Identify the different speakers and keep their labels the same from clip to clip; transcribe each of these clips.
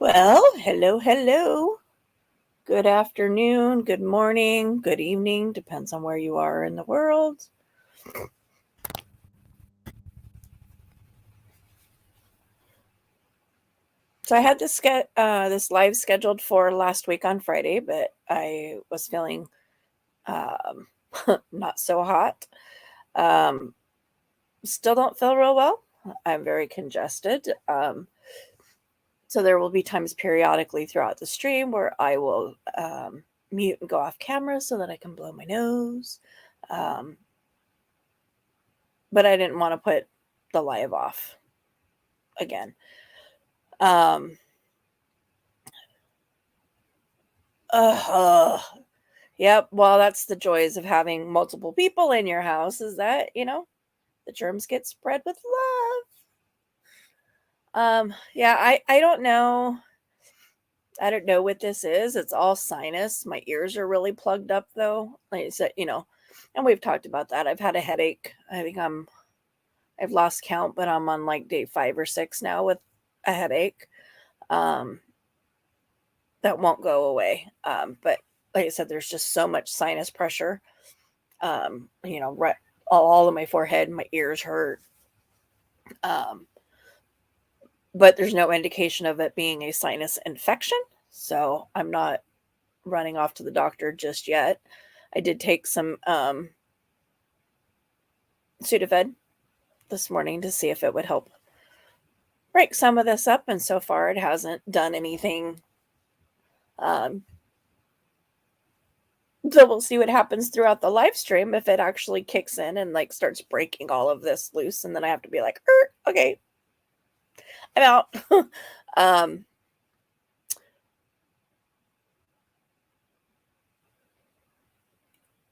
Speaker 1: Well, hello. Good afternoon, good morning, good evening, depends on where you are in the world. So I had this live scheduled for last week on Friday, but I was feeling um, not so hot. Um, Still don't feel real well. I'm very congested. So there will be times periodically throughout the stream where I will mute and go off camera so that I can blow my nose. Um, but I didn't want to put the live off again. Um, uh, yep. Well, that's the joys of having multiple people in your house is that, the germs get spread with love. Yeah, I don't know. I don't know what this is. It's all sinus. My ears are really plugged up though. Like I said, and we've talked about that. I've had a headache. I've lost count, but I'm on like day 5 or 6 now with a headache. Um, that won't go away. But like I said, there's just so much sinus pressure. Right all of my forehead, my ears hurt. Um, but there's no indication of it being a sinus infection. So I'm not running off to the doctor just yet. I did take some Sudafed this morning to see if it would help break some of this up. And so far, it hasn't done anything. Um, so we'll see what happens throughout the live stream if it actually kicks in and like starts breaking all of this loose, and then I have to be like, okay, I'm out. um,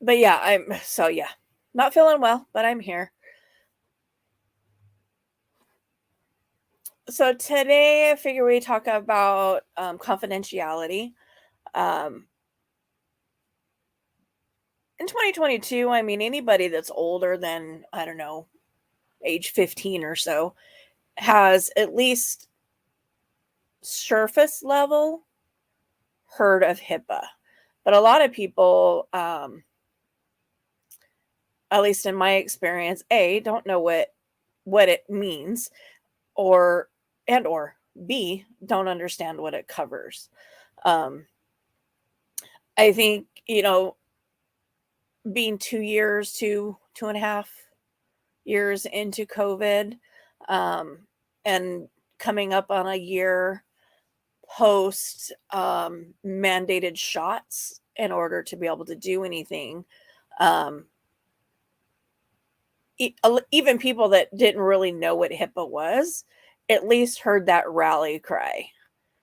Speaker 1: but yeah, not feeling well, but I'm here. So today, I figure we talk about confidentiality. Um, in 2022, I mean, anybody that's older than, I don't know, age 15 or so has at least surface level heard of HIPAA. But a lot of people, at least in my experience, don't know what it means, or or B, don't understand what it covers. Um, I think, being 2 years to 2.5 years into COVID, um, and coming up on a year post mandated shots in order to be able to do anything. Um, Even people that didn't really know what HIPAA was, at least heard that rally cry.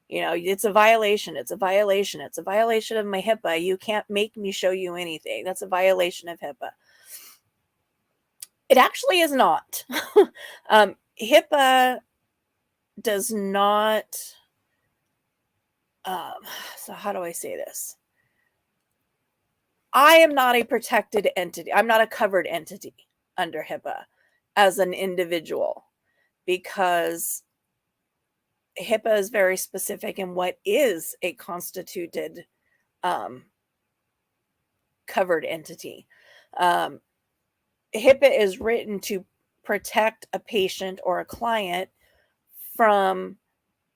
Speaker 1: It's a violation. It's a violation. It's a violation of my HIPAA. You can't make me show you anything. That's a violation of HIPAA. It actually is not. HIPAA does not. Um, so, how do I say this? I am not a protected entity. I'm not a covered entity under HIPAA as an individual because HIPAA is very specific in what is a constituted um, covered entity. Um, HIPAA is written to protect a patient or a client from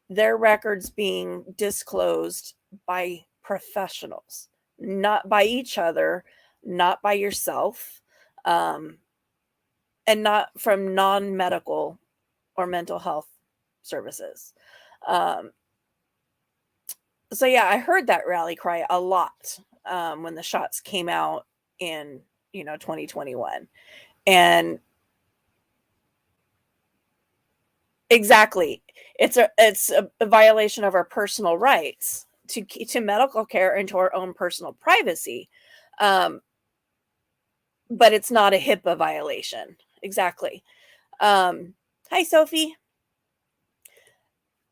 Speaker 1: their records being disclosed by professionals, not by each other, not by yourself, um, and not from non medical or mental health services. Um, so, yeah, I heard that rally cry a lot when the shots came out in 2021. And exactly. It's a violation of our personal rights to medical care and to our own personal privacy. Um, but it's not a HIPAA violation. Exactly. Hi, Sophie.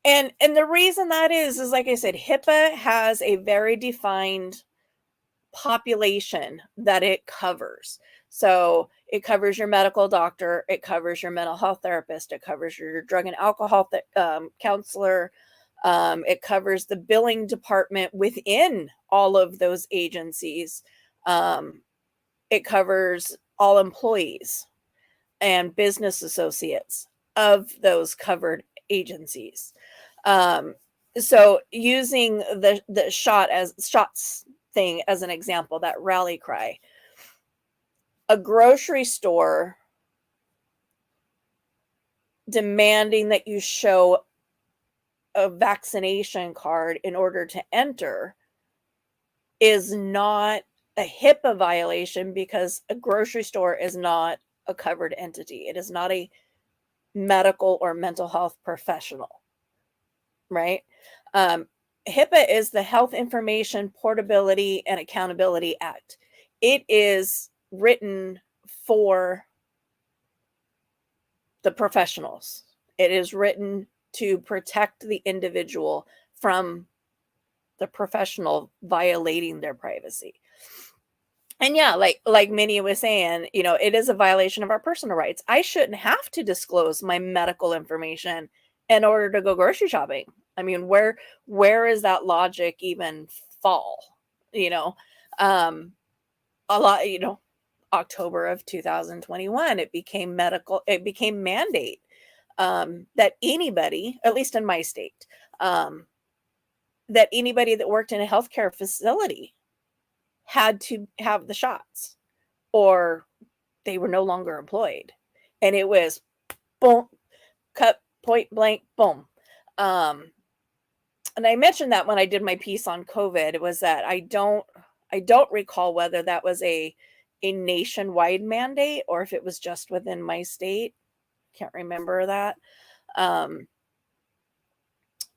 Speaker 1: And the reason that is like I said, HIPAA has a very defined population that it covers. So it covers your medical doctor, it covers your mental health therapist, it covers your drug and alcohol counselor, It covers the billing department within all of those agencies. It covers all employees and business associates of those covered agencies. So using the shots thing as an example, that rally cry, a grocery store demanding that you show a vaccination card in order to enter is not a HIPAA violation, because a grocery store is not a covered entity. It is not a medical or mental health professional, right? HIPAA is the Health Information Portability and Accountability Act. It is written for the professionals. It is written to protect the individual from the professional violating their privacy. And yeah, like Minnie was saying, it is a violation of our personal rights. I shouldn't have to disclose my medical information in order to go grocery shopping. I mean, where is that logic even fall? A lot, October of 2021, it became mandate that anybody, at least in my state, that anybody that worked in a healthcare facility had to have the shots, or they were no longer employed. And it was boom, cut, point blank, boom. And I mentioned that when I did my piece on COVID, it was that I don't recall whether that was a nationwide mandate or if it was just within my state. Can't remember that.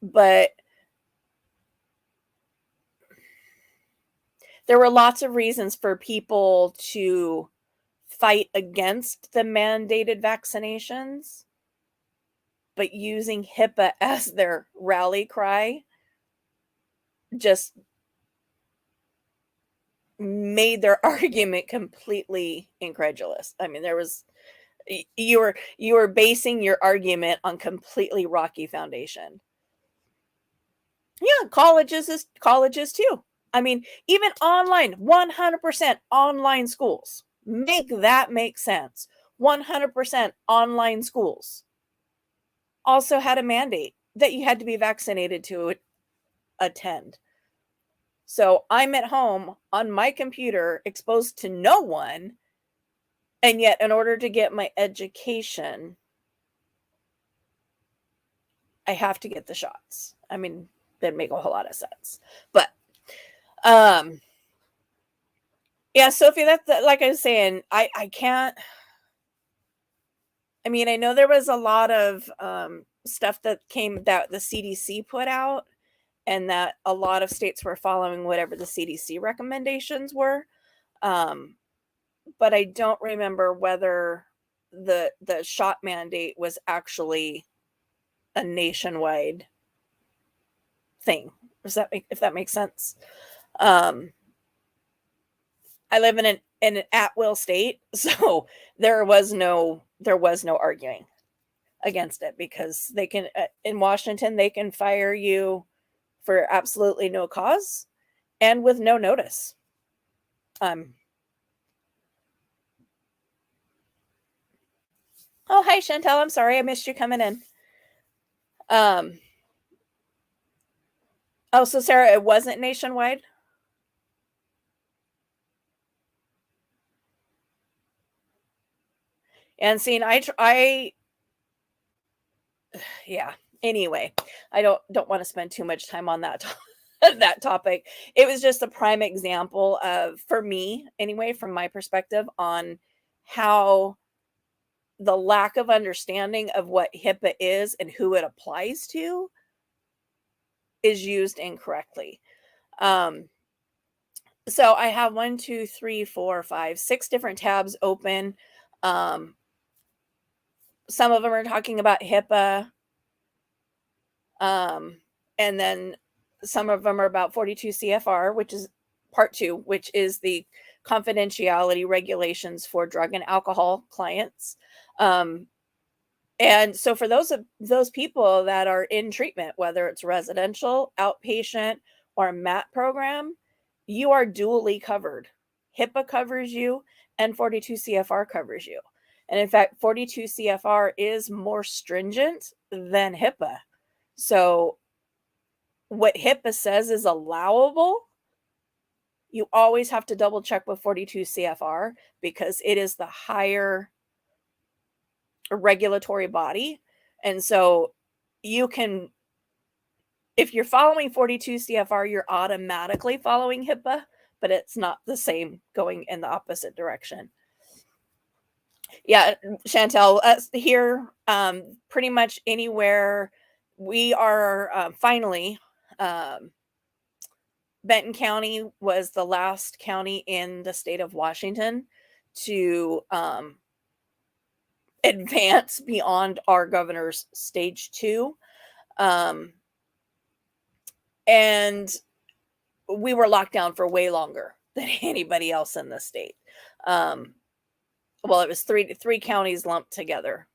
Speaker 1: But there were lots of reasons for people to fight against the mandated vaccinations, but using HIPAA as their rally cry just made their argument completely incredulous. I mean, you were basing your argument on completely rocky foundation. Yeah, colleges too. I mean, even online, 100% online schools. Make that make sense. 100% online schools also had a mandate that you had to be vaccinated to attend. So I'm at home on my computer, exposed to no one, and yet in order to get my education, I have to get the shots. I mean, that make a whole lot of sense. But yeah, Sophie, that's like I was saying, I can't. I mean, I know there was a lot of stuff that the CDC put out, and that a lot of states were following whatever the CDC recommendations were. But I don't remember whether the shot mandate was actually a nationwide thing. If that makes sense? I live in an at-will state, so there was no arguing against it, because they can in Washington, they can fire you for absolutely no cause and with no notice. Oh, hi Chantel, I'm sorry I missed you coming in. Oh, so Sarah, it wasn't nationwide? And seeing yeah, anyway, I don't want to spend too much time on that that topic. It was just a prime example of, for me anyway, from my perspective, on how the lack of understanding of what HIPAA is and who it applies to is used incorrectly. So I have 1, 2, 3, 4, 5, 6 different tabs open. Some of them are talking about HIPAA. And then some of them are about 42 CFR, which is part 2, which is the confidentiality regulations for drug and alcohol clients. And so for those people that are in treatment, whether it's residential, outpatient, or MAT program, you are dually covered. HIPAA covers you and 42 CFR covers you. And in fact, 42 CFR is more stringent than HIPAA. So what HIPAA says is allowable, you always have to double check with 42 CFR because it is the higher regulatory body. And so you can, if you're following 42 CFR, you're automatically following HIPAA, but it's not the same going in the opposite direction. Yeah, Chantel, here, pretty much anywhere we are, finally, Benton County was the last county in the state of Washington to advance beyond our governor's stage 2. And we were locked down for way longer than anybody else in the state. Well, it was three counties lumped together,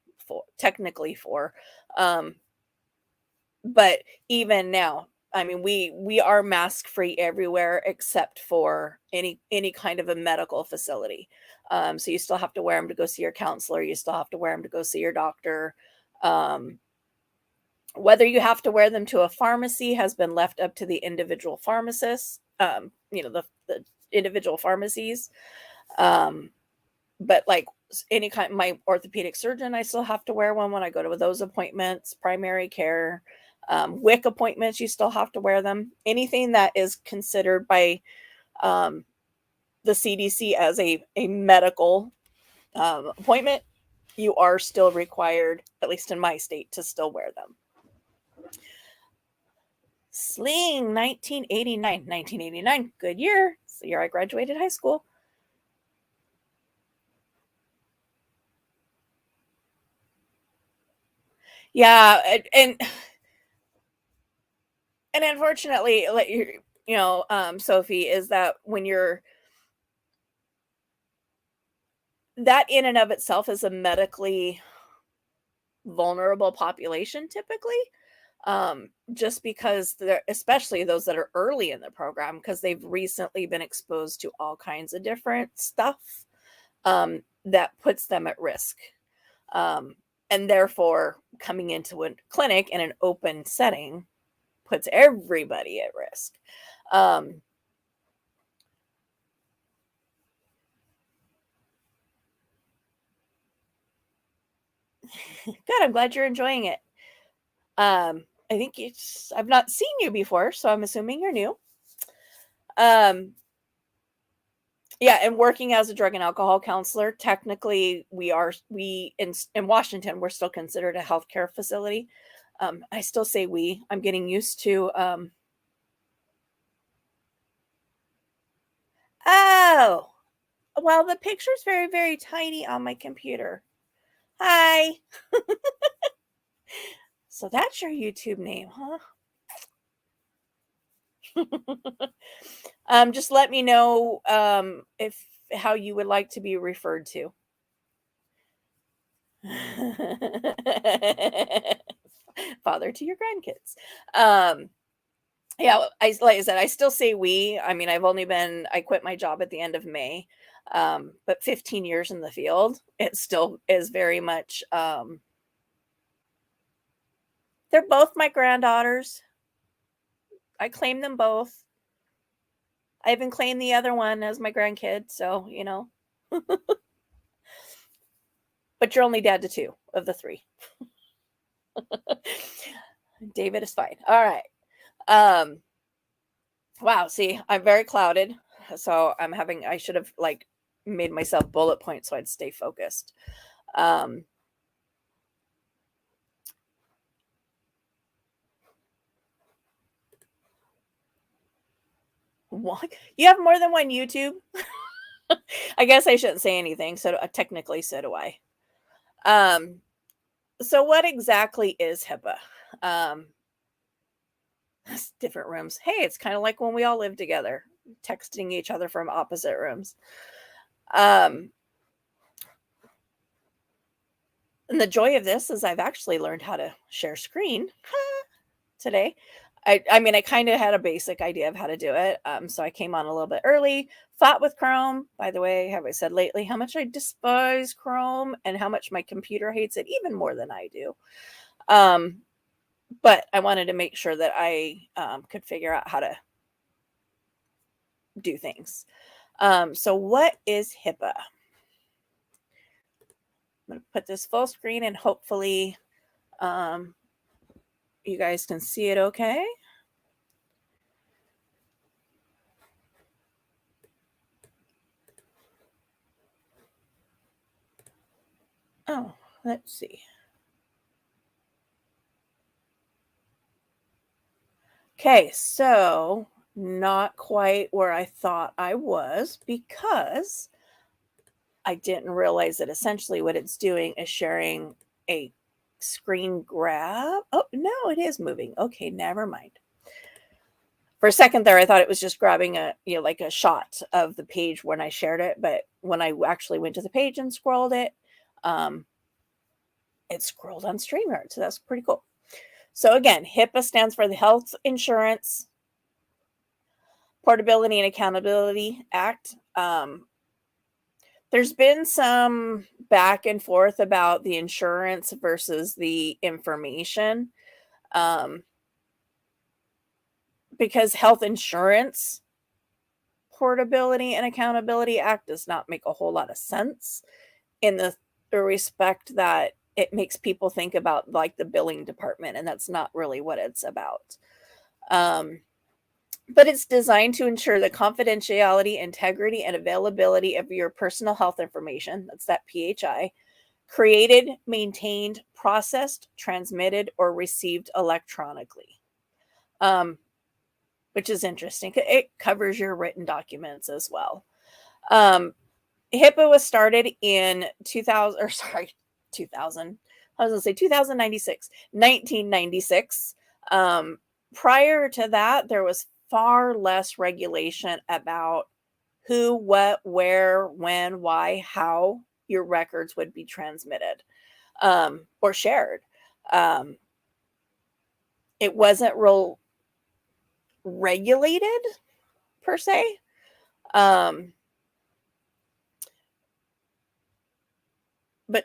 Speaker 1: technically four. But even now, I mean, we are mask free everywhere except for any kind of a medical facility. So you still have to wear them to go see your counselor. You still have to wear them to go see your doctor. Whether you have to wear them to a pharmacy has been left up to the individual pharmacists, the individual pharmacies. But like any kind, my orthopedic surgeon, I still have to wear one when I go to those appointments. Primary care, WIC appointments, you still have to wear them. Anything that is considered by the CDC as a medical appointment, you are still required, at least in my state, to still wear them. Sling, 1989, good year. It's the year I graduated high school. Yeah, and unfortunately, like Sophie, is that when you're, that in and of itself is a medically vulnerable population typically, just because they're, especially those that are early in the program, because they've recently been exposed to all kinds of different stuff that puts them at risk. And therefore, coming into a clinic in an open setting puts everybody at risk. Good, I'm glad you're enjoying it. I think I've not seen you before, so I'm assuming you're new. Yeah, and working as a drug and alcohol counselor, technically we in Washington, we're still considered a healthcare facility. I still say we. I'm getting used to oh, well, the picture's very, very tiny on my computer. Hi. So that's your YouTube name, huh? Just let me know if how you would like to be referred to. Father to your grandkids. Yeah, like I said, I still say we. I mean, I quit my job at the end of May. But 15 years in the field, it still is very much they're both my granddaughters. I claim them both. I even claim the other one as my grandkid, so but you're only dad to 2 of the 3. David is fine. All right. Wow, see, I'm very clouded. So I should have like made myself bullet points so I'd stay focused. What? You have more than one YouTube? I guess I shouldn't say anything. So technically, so do I. So what exactly is HIPAA? Different rooms. Hey, it's kind of like when we all live together, texting each other from opposite rooms. And the joy of this is I've actually learned how to share screen today. I mean, I kind of had a basic idea of how to do it. So I came on a little bit early, fought with Chrome. By the way, have I said lately how much I despise Chrome and how much my computer hates it even more than I do. But I wanted to make sure that I could figure out how to do things. So what is HIPAA? I'm going to put this full screen and hopefully you guys can see it okay. Oh, let's see. Okay, so not quite where I thought I was because I didn't realize that essentially what it's doing is sharing a screen grab. Oh, no, it is moving. Okay, never mind. For a second there, I thought it was just grabbing like a shot of the page when I shared it. But when I actually went to the page and scrolled it, it scrolled on StreamYard. So that's pretty cool. So again, HIPAA stands for the Health Insurance Portability and Accountability Act. There's been some back and forth about the insurance versus the information, because Health Insurance Portability and Accountability Act does not make a whole lot of sense in the respect that it makes people think about like the billing department, and that's not really what it's about. But it's designed to ensure the confidentiality, integrity, and availability of your personal health information. That's that PHI. Created, maintained, processed, transmitted, or received electronically. Which is interesting. It covers your written documents as well. HIPAA was started in 2000, or sorry, 2000. I was going to say 2096, 1996. Prior to that, there was far less regulation about who, what, where, when, why, how your records would be transmitted or shared. It wasn't real regulated per se. But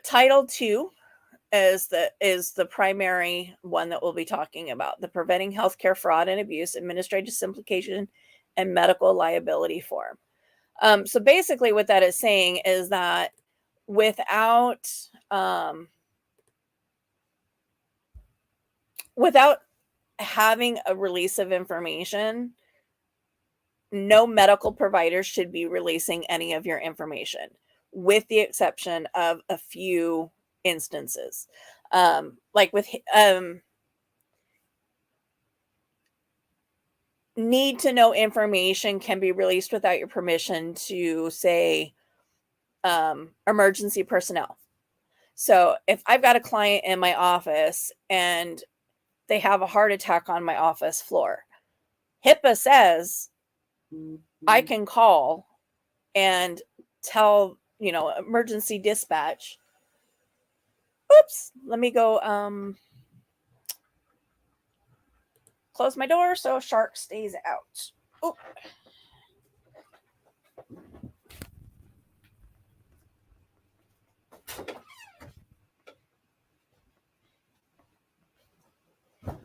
Speaker 1: Title II is the primary one that we'll be talking about: the Preventing Healthcare Fraud and Abuse, Administrative Simplification, and Medical Liability Form. So basically, what that is saying is that without having a release of information, no medical provider should be releasing any of your information, with the exception of a few instances. Like with need to know information can be released without your permission to, say, emergency personnel. So if I've got a client in my office and they have a heart attack on my office floor, HIPAA says I can call and tell, emergency dispatch. Oops, let me go close my door so shark stays out. Oh.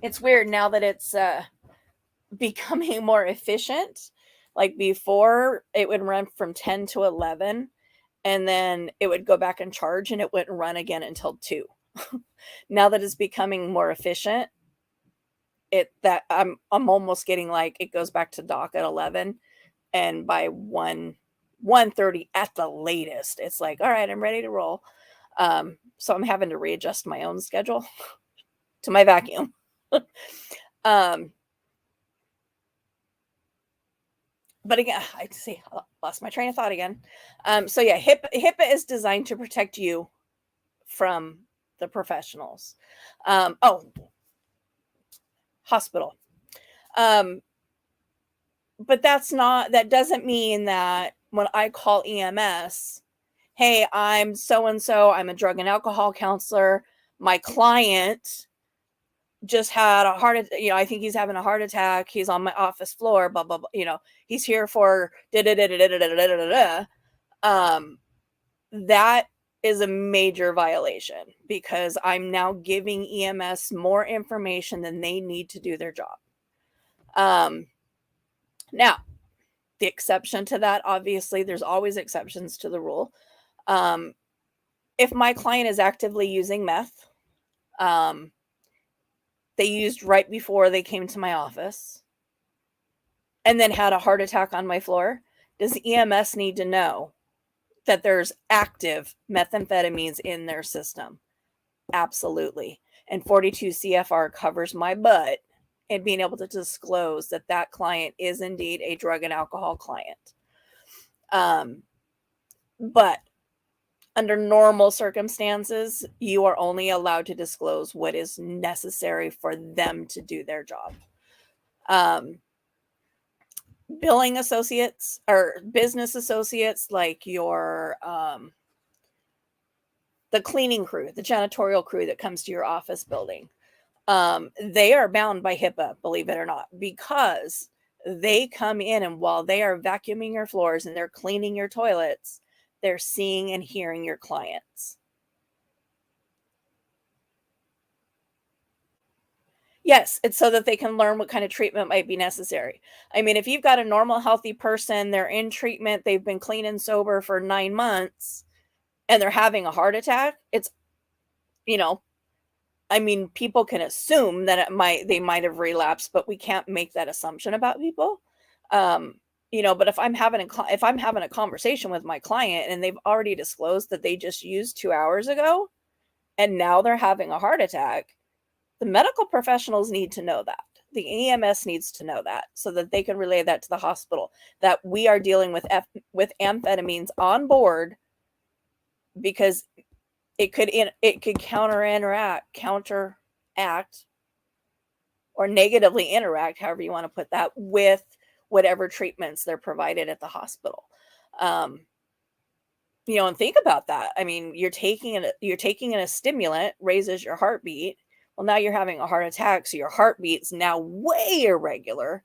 Speaker 1: It's weird now that it's becoming more efficient. Like before, it would run from 10 to 11, and then it would go back and charge, and it wouldn't run again until 2. Now that it's becoming more efficient, I'm almost getting like it goes back to dock at 11, and by 1:30 at the latest, it's like, all right, I'm ready to roll. So I'm having to readjust my own schedule to my vacuum. But again, I lost my train of thought again. So yeah, HIPAA is designed to protect you from the professionals. Hospital. But that doesn't mean that when I call EMS, hey, I'm so-and-so, I'm a drug and alcohol counselor. My client just had a heart attack, I think he's having a heart attack. He's on my office floor, blah, blah, blah. He's here for da da da da da da da da da. That is a major violation because I'm now giving EMS more information than they need to do their job. Now, the exception to that, obviously, there's always exceptions to the rule. If my client is actively using meth, they used right before they came to my office, and then had a heart attack on my floor, does EMS need to know that there's active methamphetamines in their system? Absolutely. And 42 CFR covers my butt in being able to disclose that that client is indeed a drug and alcohol client. But under normal circumstances, you are only allowed to disclose what is necessary for them to do their job. Billing associates or business associates, like your the cleaning crew, the janitorial crew that comes to your office building, they are bound by HIPAA, believe it or not, because they come in and while they are vacuuming your floors and they're cleaning your toilets, they're seeing and hearing your clients. Yes, it's so that they can learn what kind of treatment might be necessary. I mean, if you've got a normal, healthy person, they're in treatment, they've been clean and sober for 9 months, and they're having a heart attack, it's, you know, I mean, people can assume that they might have relapsed, but we can't make that assumption about people. But if I'm having a conversation with my client and they've already disclosed that they just used 2 hours ago and now they're having a heart attack, the medical professionals need to know that. The EMS needs to know that so that they can relay that to the hospital, that we are dealing with amphetamines on board, because it could counteract or negatively interact, however you want to put that, with whatever treatments they're provided at the hospital. And think about that. I mean, you're taking a stimulant, raises your heartbeat. Well, now you're having a heart attack, so your heartbeat's now way irregular,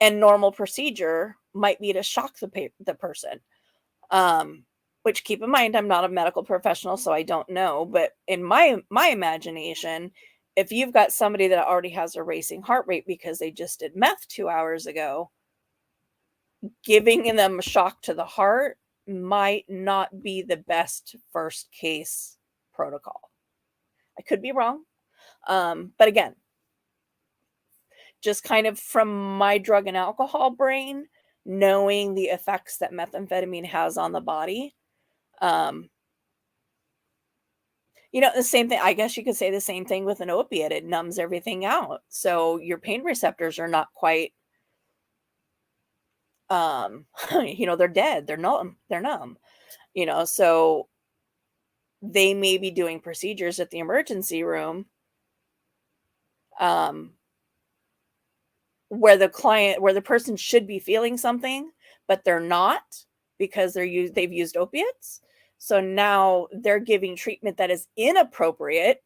Speaker 1: and normal procedure might be to shock the person. Which, keep in mind, I'm not a medical professional, so I don't know. But in my imagination, if you've got somebody that already has a racing heart rate because they just did meth 2 hours ago, giving them a shock to the heart might not be the best first case protocol. I could be wrong. But again, just kind of from my drug and alcohol brain, knowing the effects that methamphetamine has on the body. The same thing, I guess you could say the same thing with an opiate. It numbs everything out. So your pain receptors are not quite, they're dead. They're numb. So they may be doing procedures at the emergency room, where the person should be feeling something, but they're not, because they've used opiates. So now they're giving treatment that is inappropriate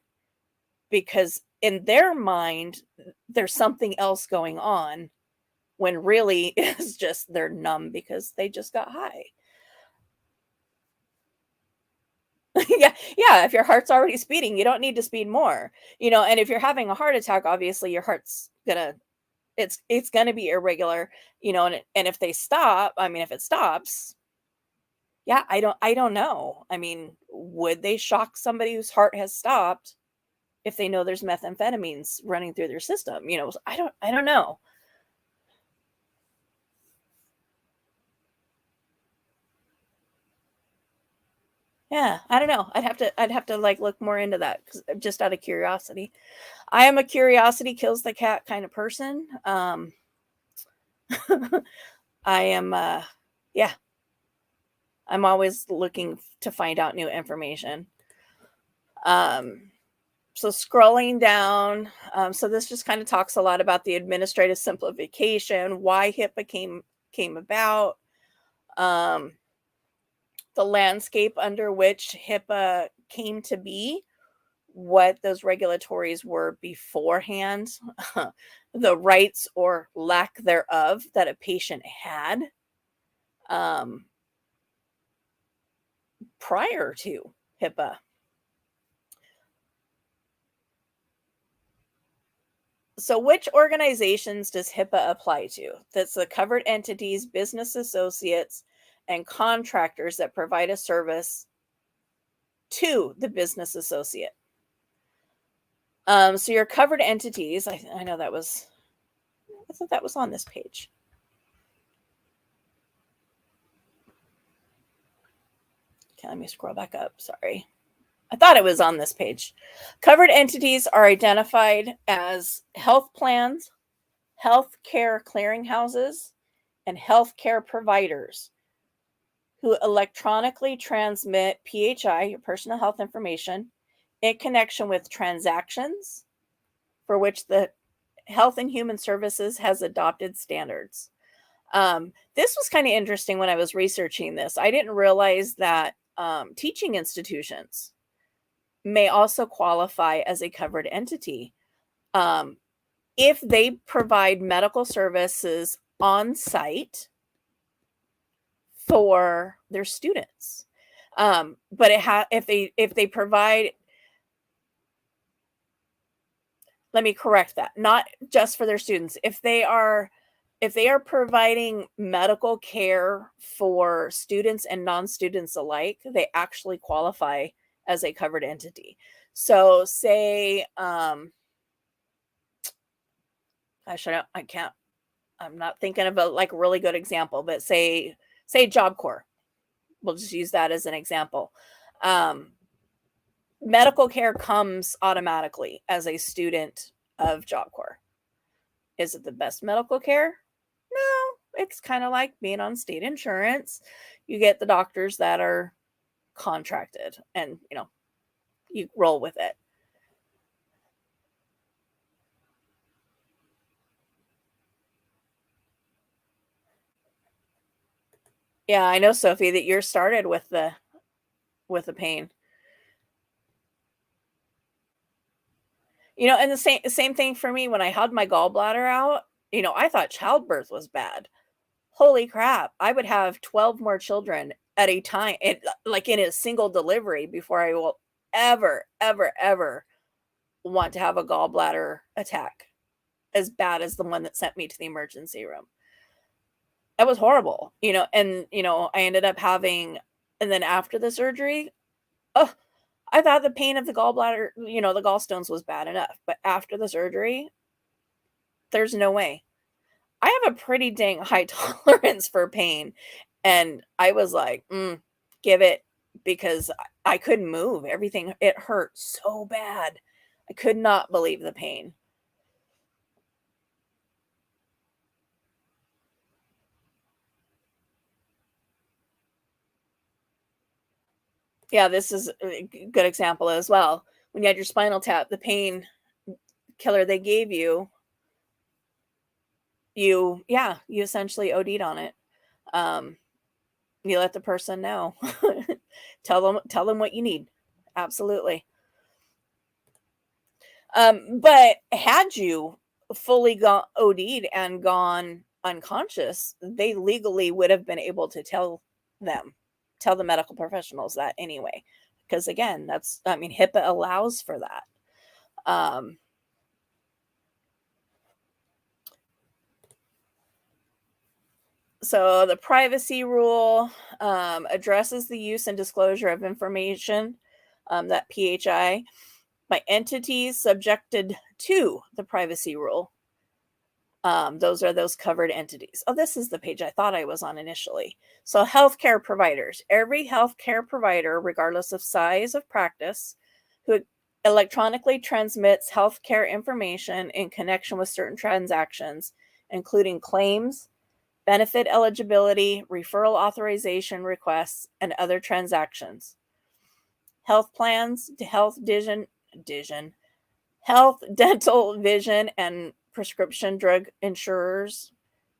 Speaker 1: because in their mind, there's something else going on, when really it's just they're numb because they just got high. Yeah. If your heart's already speeding, you don't need to speed more. And if you're having a heart attack, obviously your heart's it's gonna be irregular, and if it stops, yeah, I don't know. I mean, would they shock somebody whose heart has stopped if they know there's methamphetamines running through their system? I don't know. Yeah, I don't know. I'd have to like look more into that, just out of curiosity. I am a curiosity kills the cat kind of person. I am yeah, I'm always looking to find out new information. So scrolling down, so this just kind of talks a lot about the administrative simplification, why HIPAA came about. The the landscape under which HIPAA came to be, what those regulatories were beforehand, the rights or lack thereof that a patient had um, prior to HIPAA. So, which organizations does HIPAA apply to? That's the covered entities, business associates, and contractors that provide a service to the business associate. So your covered entities, I know that was, I thought that was on this page. Okay, let me scroll back up. Sorry. I thought it was on this page. Covered entities are identified as health plans, healthcare clearinghouses, and healthcare providers who electronically transmit PHI, your personal health information, in connection with transactions for which the Health and Human Services has adopted standards. This was kind of interesting when I was researching this. I didn't realize that teaching institutions may also qualify as a covered entity if they provide medical services on site for their students. But if they provide, let me correct that, not just for their students. If they are providing medical care for students and non-students alike, they actually qualify as a covered entity. So say, I'm not thinking of a really good example, but say Job Corps. We'll just use that as an example. Medical care comes automatically as a student of Job Corps. Is it the best medical care? No, it's kind of like being on state insurance. You get the doctors that are contracted and, you roll with it. Yeah, I know, Sophie, that you're started with the pain. And the same thing for me when I had my gallbladder out. I thought childbirth was bad. Holy crap! I would have 12 more children at a time, like in a single delivery, before I will ever, ever, ever want to have a gallbladder attack as bad as the one that sent me to the emergency room. That was horrible, and I ended up having, and then after the surgery, oh, I thought the pain of the gallbladder, the gallstones was bad enough, but after the surgery, there's no way. I have a pretty dang high tolerance for pain, and I was like, give it, because I couldn't move. Everything, it hurt so bad. I could not believe the pain. Yeah, this is a good example as well. When you had your spinal tap, the pain killer they gave you, you essentially OD'd on it. You let the person know. Tell them what you need. Absolutely. But had you fully gone OD'd and gone unconscious, they legally would have been able to tell the medical professionals that anyway. Because again, HIPAA allows for that. So the privacy rule addresses the use and disclosure of information that PHI by entities subjected to the privacy rule. Those are those covered entities. Oh, this is the page I thought I was on initially. So healthcare providers. Every healthcare provider, regardless of size of practice, who electronically transmits healthcare information in connection with certain transactions, including claims, benefit eligibility, referral authorization requests, and other transactions. Health plans, health, dental, vision, and prescription drug insurers,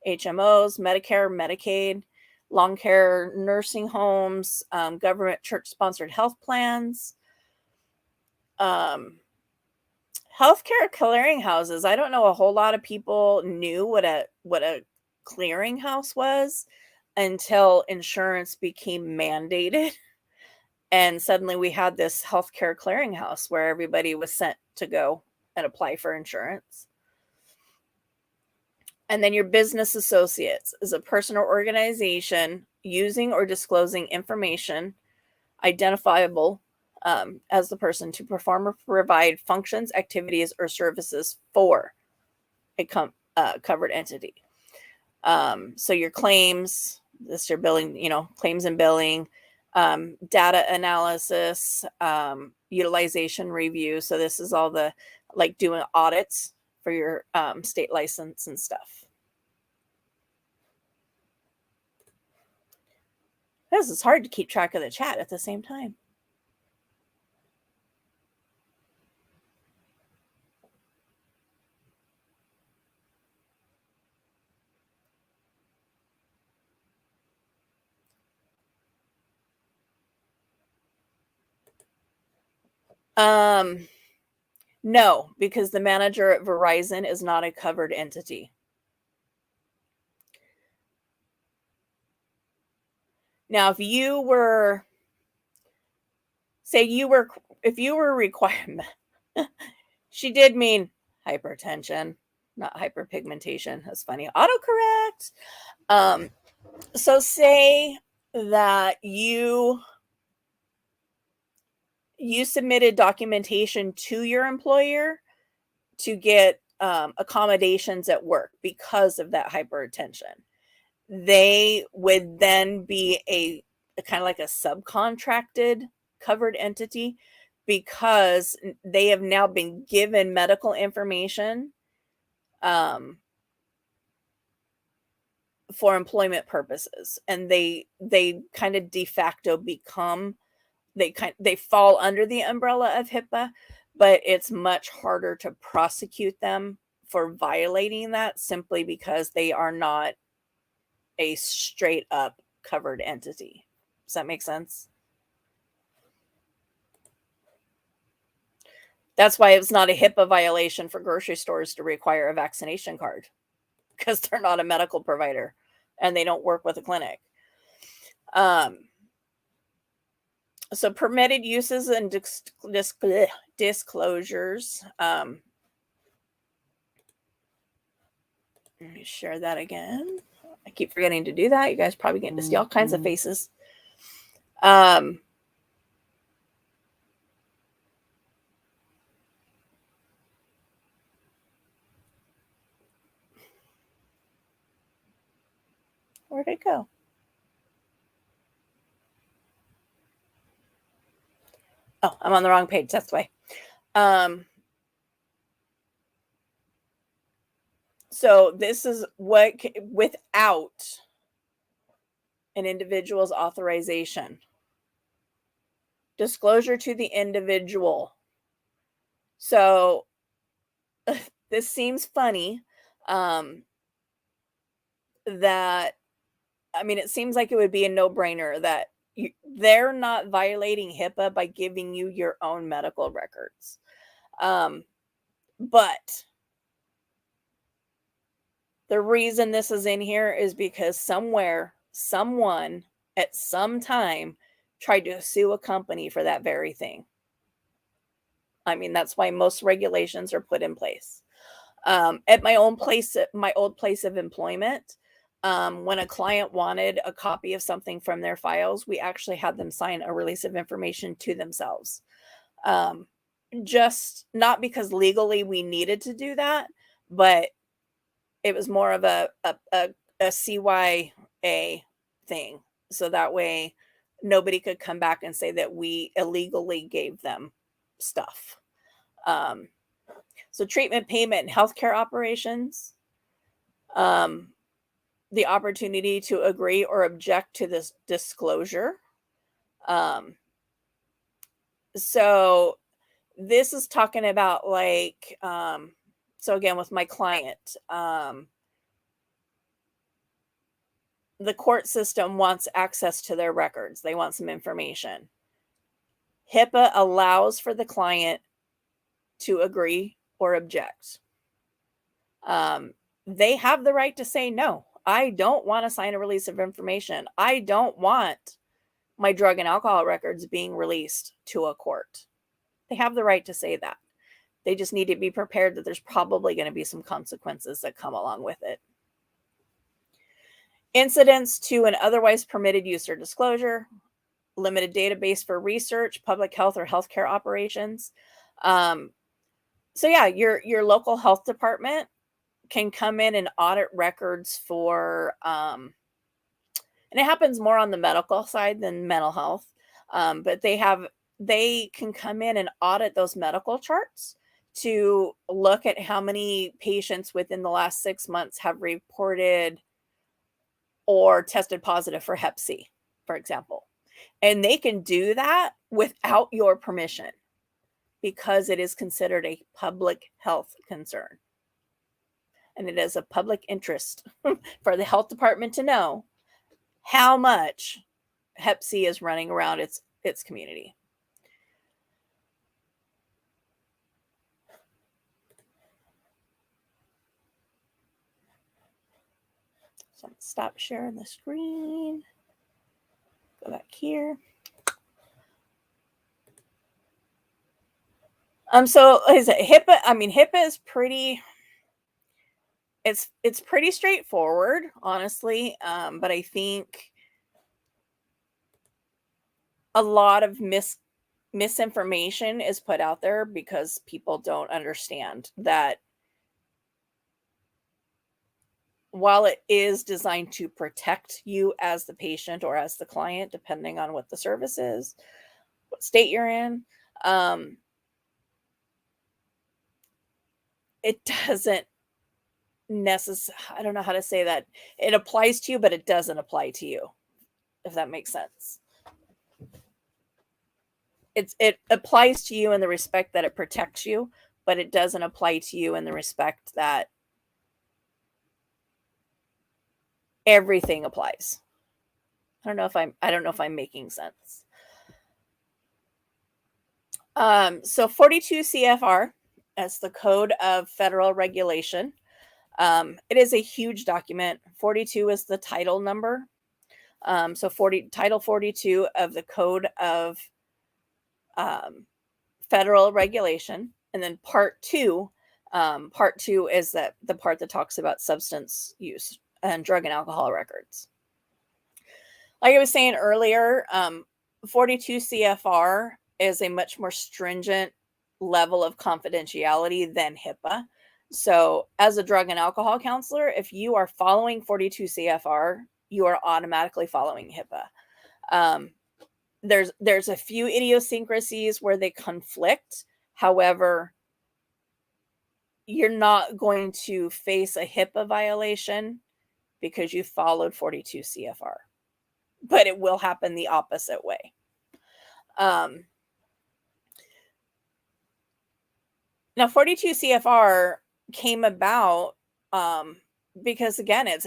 Speaker 1: HMOs, Medicare, Medicaid, long care nursing homes, government church-sponsored health plans, healthcare clearinghouses. I don't know a whole lot of people knew what a clearinghouse was until insurance became mandated. And suddenly we had this healthcare clearinghouse where everybody was sent to go and apply for insurance. And then your business associates is a person or organization using or disclosing information identifiable as the person to perform or provide functions, activities, or services for a covered entity. So your claims, this your billing, claims and billing, data analysis, utilization review. So this is all the like doing audits for your state license and stuff. This is hard to keep track of the chat at the same time. No, because the manager at Verizon is not a covered entity. Now, if you were required, she did mean hypertension, not hyperpigmentation. That's funny. Autocorrect. So say that you submitted documentation to your employer to get accommodations at work because of that hypertension. They would then be a kind of like a subcontracted covered entity because they have now been given medical information for employment purposes, and they kind of de facto become they fall under the umbrella of HIPAA, but it's much harder to prosecute them for violating that simply because they are not a straight up covered entity. Does that make sense? That's why it's not a HIPAA violation for grocery stores to require a vaccination card, because they're not a medical provider and they don't work with a clinic. So permitted uses and disclosures. Let me share that again. I keep forgetting to do that. You guys probably getting to see all kinds of faces. Where'd it go? Oh, I'm on the wrong page. That's why. So this is what, without an individual's authorization, disclosure to the individual. So this seems funny. That, I mean, it seems like it would be a no-brainer that they're not violating HIPAA by giving you your own medical records. But the reason this is in here is because someone at some time tried to sue a company for that very thing. I mean, that's why most regulations are put in place. At my old place of employment, when a client wanted a copy of something from their files, we actually had them sign a release of information to themselves. Just not because legally we needed to do that, but it was more of a CYA thing. So that way nobody could come back and say that we illegally gave them stuff. So treatment, payment, and healthcare operations. The opportunity to agree or object to this disclosure. So this is talking about like, so again, with my client, the court system wants access to their records. They want some information. HIPAA allows for the client to agree or object. They have the right to say, no, I don't want to sign a release of information. I don't want my drug and alcohol records being released to a court. They have the right to say that. They just need to be prepared that there's probably going to be some consequences that come along with it. Incidents to an otherwise permitted use or disclosure, limited database for research, public health or healthcare operations. So yeah, your local health department can come in and audit records for, and it happens more on the medical side than mental health, but they can come in and audit those medical charts to look at how many patients within the last 6 months have reported or tested positive for Hep C, for example. And they can do that without your permission because it is considered a public health concern. And it is a public interest for the health department to know how much Hep C is running around its community. So I'm going to stop sharing the screen. Go back here. So is it HIPAA? I mean, HIPAA is pretty. It's pretty straightforward, honestly. But I think a lot of misinformation is put out there because people don't understand that while it is designed to protect you as the patient or as the client, depending on what the service is, what state you're in, it doesn't necessarily, I don't know how to say that. It applies to you, but it doesn't apply to you, if that makes sense. It applies to you in the respect that it protects you, but it doesn't apply to you in the respect that everything applies. I don't know if I'm making sense. So 42 CFR, that's the Code of Federal Regulation. It is a huge document. 42 is the title number. So Title 42 of the Code of Federal Regulation, and then Part 2. Part 2 is the part that talks about substance use and drug and alcohol records. Like I was saying earlier, 42 CFR is a much more stringent level of confidentiality than HIPAA. So as a drug and alcohol counselor, if you are following 42 CFR, you are automatically following HIPAA. There's a few idiosyncrasies where they conflict. However, you're not going to face a HIPAA violation because you followed 42 CFR. But it will happen the opposite way. Now, 42 CFR came about because, again, it's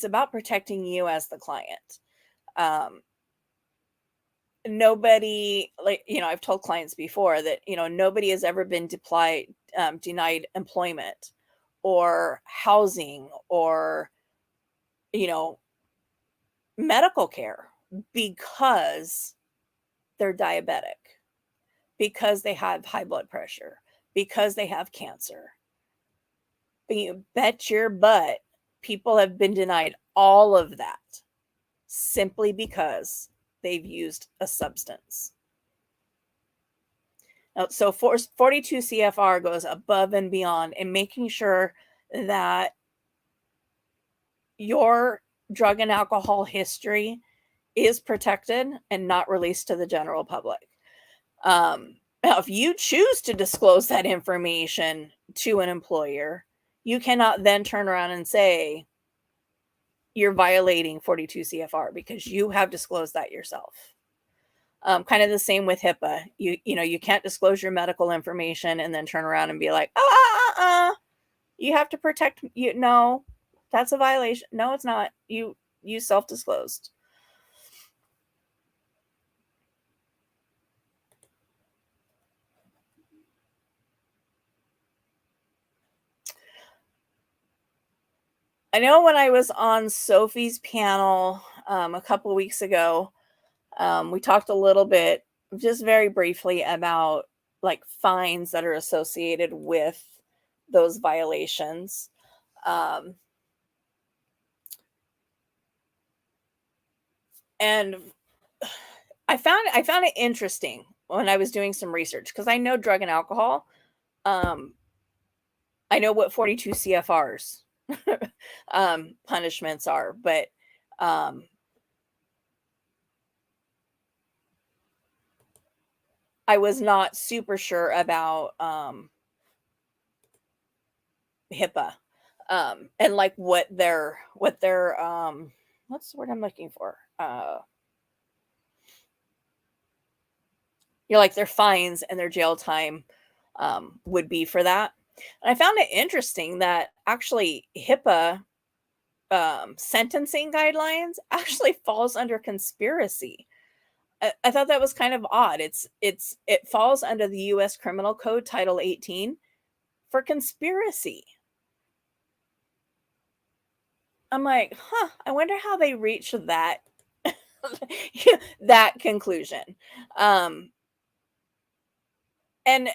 Speaker 1: about protecting you as the client. Nobody, I've told clients before that, nobody has ever been denied employment or housing or, medical care because they're diabetic, because they have high blood pressure, because they have cancer. But you bet your butt people have been denied all of that simply because they've used a substance. Now, so 42 CFR goes above and beyond in making sure that your drug and alcohol history is protected and not released to the general public. Now, if you choose to disclose that information to an employer, you cannot then turn around and say you're violating 42 CFR because you have disclosed that yourself. Kind of the same with HIPAA. You can't disclose your medical information and then turn around and be like, you have to protect you. No, that's a violation. No, it's not. You self-disclosed. I know when I was on Sophie's panel a couple weeks ago, we talked a little bit, just very briefly, about like fines that are associated with those violations. Um, and I found it interesting when I was doing some research, because I know drug and alcohol. Um, I know what 42 CFRs punishments are, but um, I was not super sure about HIPAA, and like what their what's the word I'm looking for? Like their fines and their jail time would be for that. And I found it interesting that actually HIPAA sentencing guidelines actually falls under conspiracy. I thought that was kind of odd. It falls under the U.S. Criminal Code Title 18 for conspiracy. I'm like, huh, I wonder how they reached that that conclusion. Um and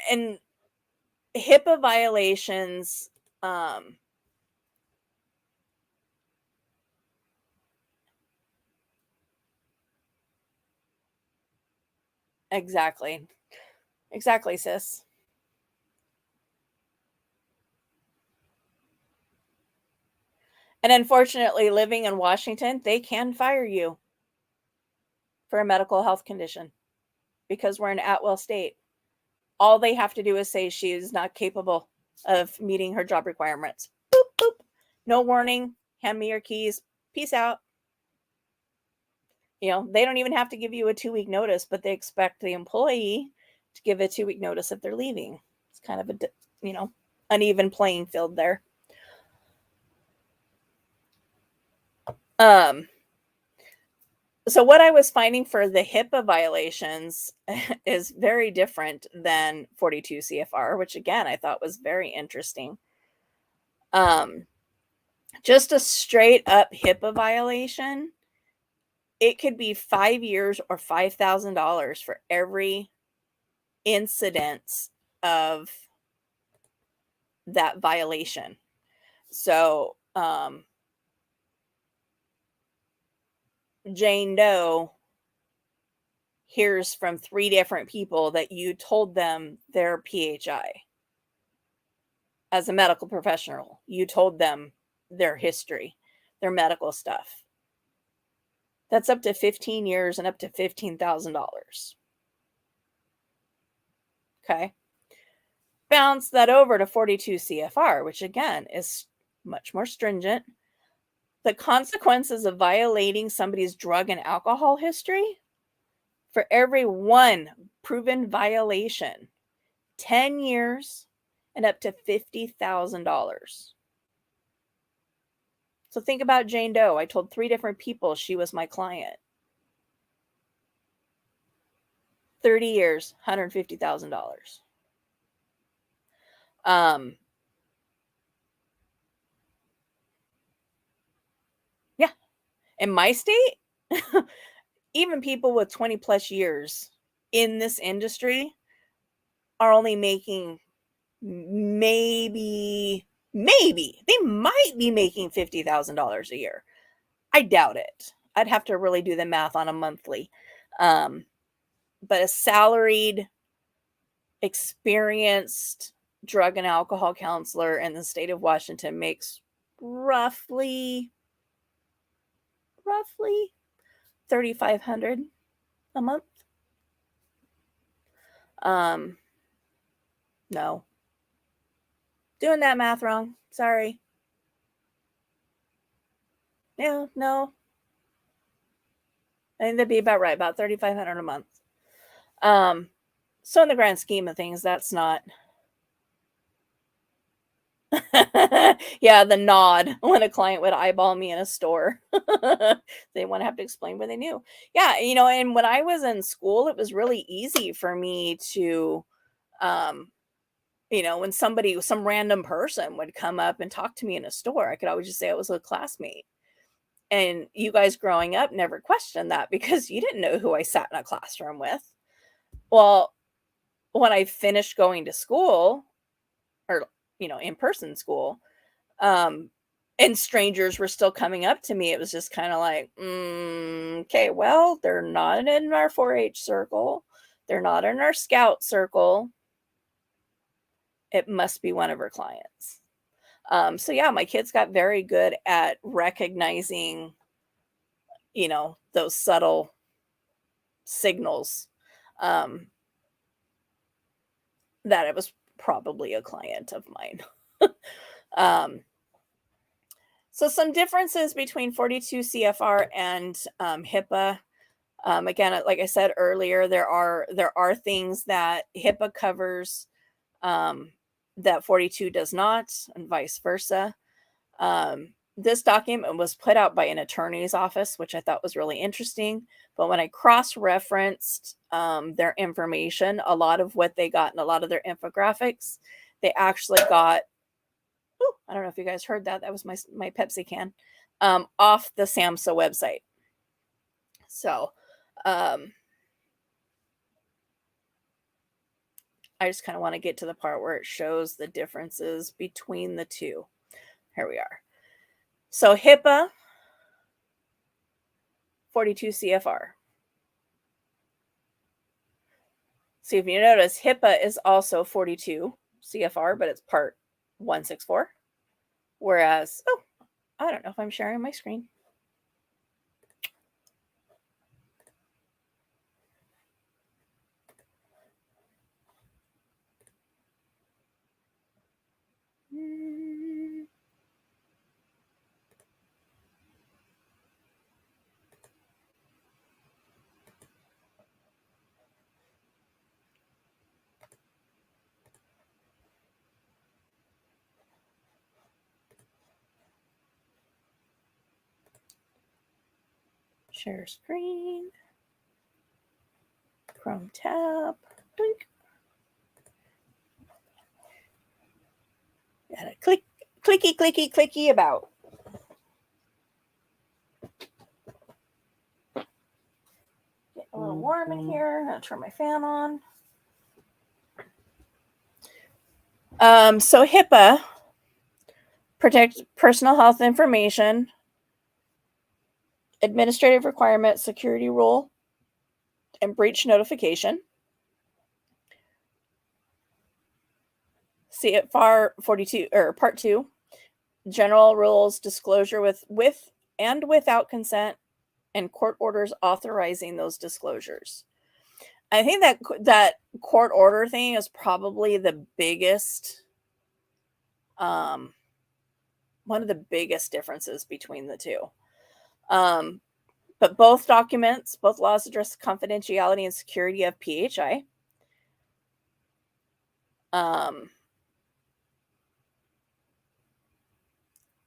Speaker 1: HIPAA violations, um exactly. Exactly, sis. And unfortunately, living in Washington, they can fire you for a medical health condition because we're an at-will state. All they have to do is say she is not capable of meeting her job requirements. Boop, boop. No warning. Hand me your keys. Peace out. They don't even have to give you a 2-week notice, but they expect the employee to give a 2-week notice if they're leaving. It's kind of a, uneven playing field there. Um, so what I was finding for the HIPAA violations is very different than 42 CFR, which again I thought was very interesting. Just a straight up HIPAA violation, it could be 5 years or $5,000 for every incidence of that violation. So, Jane Doe hears from 3 different people that you told them their PHI. As a medical professional, you told them their history, their medical stuff. That's up to 15 years and up to $15,000. Okay. Bounce that over to 42 CFR, which again is much more stringent. The consequences of violating somebody's drug and alcohol history, for every one proven violation, 10 years and up to $50,000. So think about Jane Doe. I told 3 different people she was my client. 30 years, $150,000. Yeah. In my state, even people with 20 plus years in this industry are only making maybe they might be making $50,000 a year. I doubt it. I'd have to really do the math on a monthly. But a salaried, experienced drug and alcohol counselor in the state of Washington makes roughly 3,500 a month. No. Doing that math wrong. Sorry. Yeah, no. I think that'd be about right, about 3,500 a month. So in the grand scheme of things, that's not Yeah, the nod when a client would eyeball me in a store. They wouldn't have to explain what they knew. Yeah, and when I was in school, it was really easy for me to, um, when some random person would come up and talk to me in a store, I could always just say I was a classmate. And you guys growing up never questioned that because you didn't know who I sat in a classroom with. Well, when I finished going to school or, in-person school, um, and strangers were still coming up to me, it was just kinda like, Okay, well, they're not in our 4-H circle. They're not in our scout circle. It must be one of our clients." So yeah, my kids got very good at recognizing, those subtle signals, um, that it was probably a client of mine. Um, so some differences between 42 CFR and HIPAA. Again, like I said earlier, there are things that HIPAA covers, um, that 42 does not, and vice versa. This document was put out by an attorney's office, which I thought was really interesting. But when I cross-referenced their information, a lot of what they got and a lot of their infographics, they actually got. Ooh, I don't know if you guys heard that. That was my Pepsi can, off the SAMHSA website. So, um, I just kind of want to get to the part where it shows the differences between the two. Here we are. So HIPAA, 42 CFR. See, if you notice, HIPAA is also 42 CFR, but it's part 164. Whereas, I don't know if I'm sharing my screen. Share screen. Chrome tab. Blink. Gotta clicky, clicky, clicky about. Get a little warm in here. I'm gonna turn my fan on. So HIPAA protects personal health information, administrative requirement, security rule, and breach notification. CFR 42 or Part 2, general rules, disclosure with and without consent, and court orders authorizing those disclosures. I think that court order thing is probably the biggest, one of the biggest differences between the two. But both laws address confidentiality and security of PHI.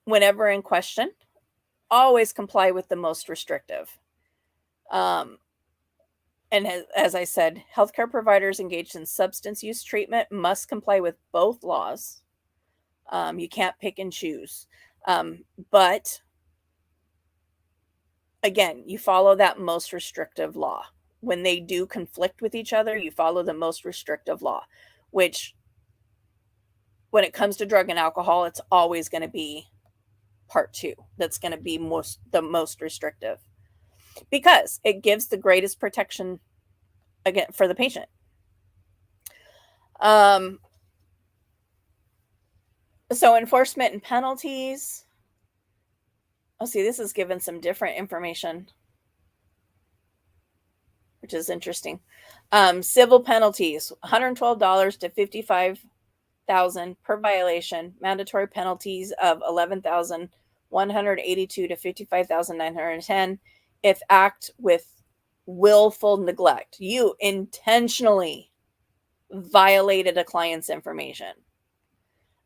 Speaker 1: Whenever in question, always comply with the most restrictive. And as I said, healthcare providers engaged in substance use treatment must comply with both laws. You can't pick and choose. But again, you follow that most restrictive law. When they do conflict with each other, you follow the most restrictive law, which when it comes to drug and alcohol, it's always going to be Part 2. That's going to be the most restrictive because it gives the greatest protection again for the patient. So enforcement and penalties. Oh, see, this is given some different information, which is interesting. Civil penalties, $112 to $55,000 per violation. Mandatory penalties of $11,182 to $55,910 if act with willful neglect. You intentionally violated a client's information.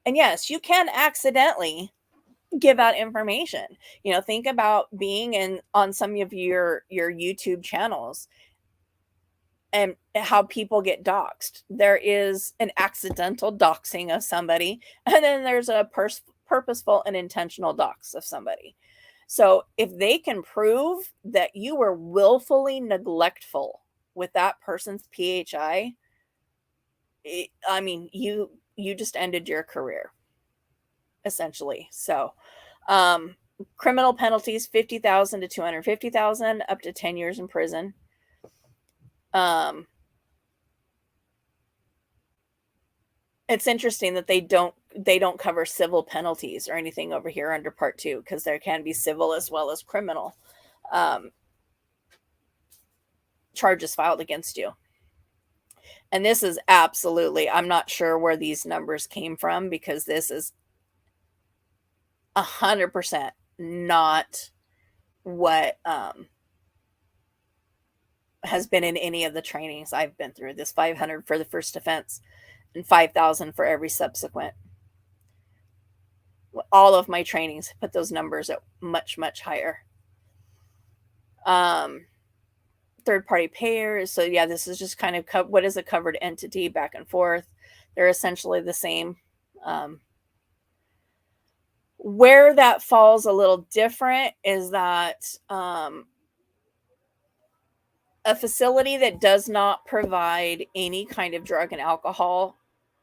Speaker 1: And yes, you can accidentally give out information. Think about being on some of your YouTube channels and how people get doxxed. There is an accidental doxing of somebody, and then there's a purposeful and intentional dox of somebody. So if they can prove that you were willfully neglectful with that person's PHI, I mean, you just ended your career, essentially. So, criminal penalties, 50,000 to 250,000, up to 10 years in prison. It's interesting that they don't cover civil penalties or anything over here under Part 2, because there can be civil as well as criminal charges filed against you. And this is absolutely, I'm not sure where these numbers came from, because this is 100% not what has been in any of the trainings I've been through. This 500 for the first offense and 5,000 for every subsequent. All of my trainings put those numbers at much, much higher. Third-party payers. So yeah, this is just kind of what is a covered entity, back and forth. They're essentially the same. Where that falls a little different is that a facility that does not provide any kind of drug and alcohol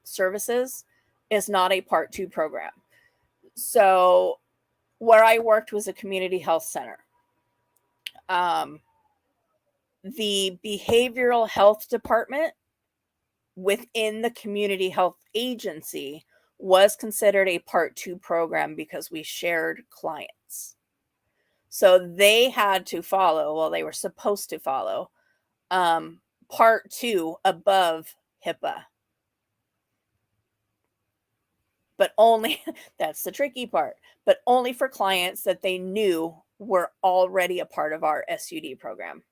Speaker 1: services is not a Part 2 program. So where I worked was a community health center. The behavioral health department within the community health agency was considered a Part 2 program because we shared clients. So they had to follow, well, they were supposed to follow Part 2 above HIPAA. But only, that's the tricky part, but only for clients that they knew were already a part of our SUD program.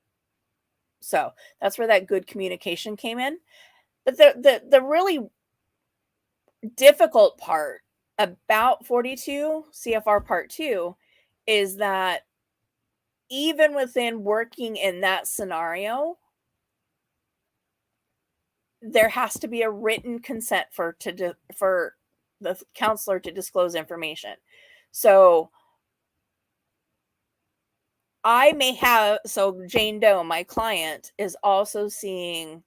Speaker 1: So that's where that good communication came in. But the really difficult part about 42 CFR Part 2 is that even within working in that scenario, there has to be a written consent for the counselor to disclose information. So Jane Doe, my client, is also seeing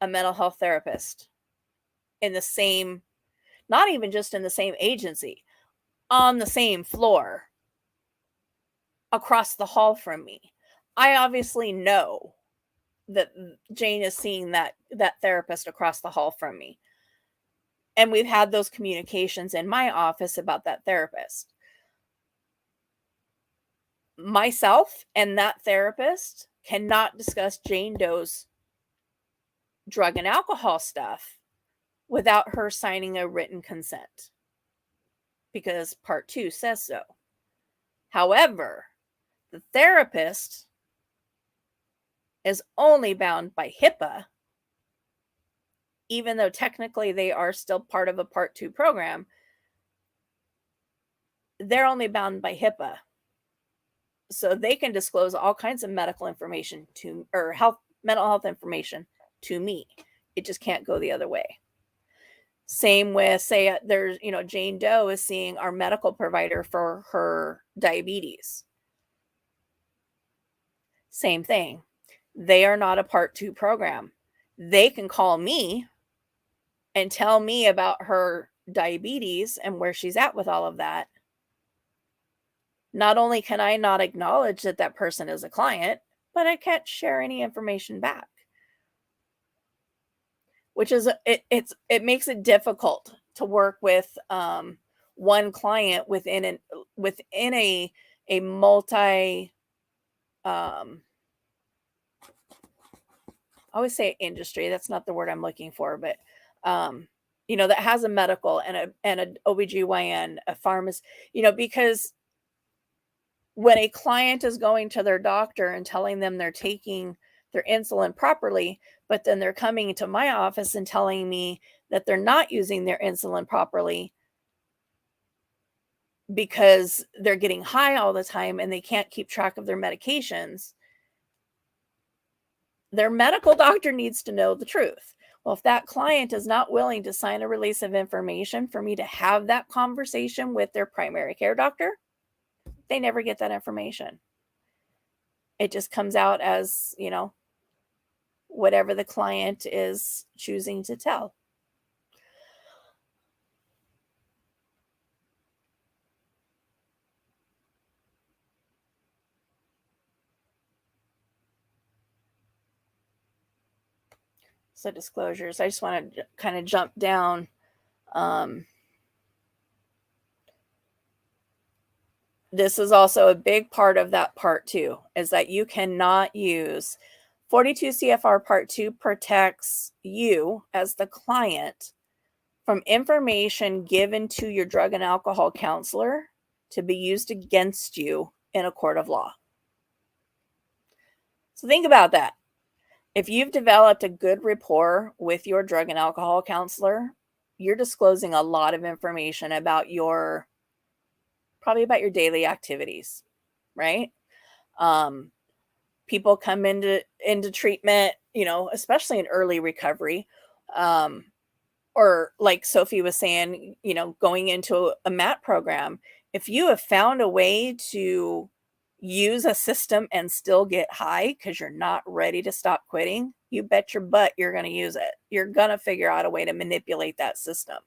Speaker 1: a mental health therapist in the same, not even just in the same agency, on the same floor across the hall from me. I obviously know that Jane is seeing that therapist across the hall from me. And we've had those communications in my office about that therapist. Myself and that therapist cannot discuss Jane Doe's drug and alcohol stuff without her signing a written consent, because Part 2 says so. However, the therapist is only bound by HIPAA, even though technically they are still part of a Part 2 program. They're only bound by HIPAA. So they can disclose all kinds of medical information or mental health information to me. It just can't go the other way. Same with, say, there's, Jane Doe is seeing our medical provider for her diabetes. Same thing. They are not a Part 2 program. They can call me and tell me about her diabetes and where she's at with all of that. Not only can I not acknowledge that that person is a client, but I can't share any information back. Which is, it makes it difficult to work with one client within a multi, I always say industry. That's not the word I'm looking for, but that has a medical and an OBGYN, a pharmacist, because when a client is going to their doctor and telling them they're taking their insulin properly, but then they're coming to my office and telling me that they're not using their insulin properly, because they're getting high all the time and they can't keep track of their medications, their medical doctor needs to know the truth. Well, if that client is not willing to sign a release of information for me to have that conversation with their primary care doctor, they never get that information. It just comes out as, whatever the client is choosing to tell. So disclosures, I just want to kind of jump down. This is also a big part of that part 2, is that you cannot use 42 CFR Part 2 protects you as the client from information given to your drug and alcohol counselor to be used against you in a court of law. So think about that. If you've developed a good rapport with your drug and alcohol counselor, you're disclosing a lot of information about probably about your daily activities, right? People come into treatment, especially in early recovery, or like Sophie was saying, going into a MAT program. If you have found a way to use a system and still get high because you're not ready to stop quitting, you bet your butt you're going to use it. You're going to figure out a way to manipulate that system.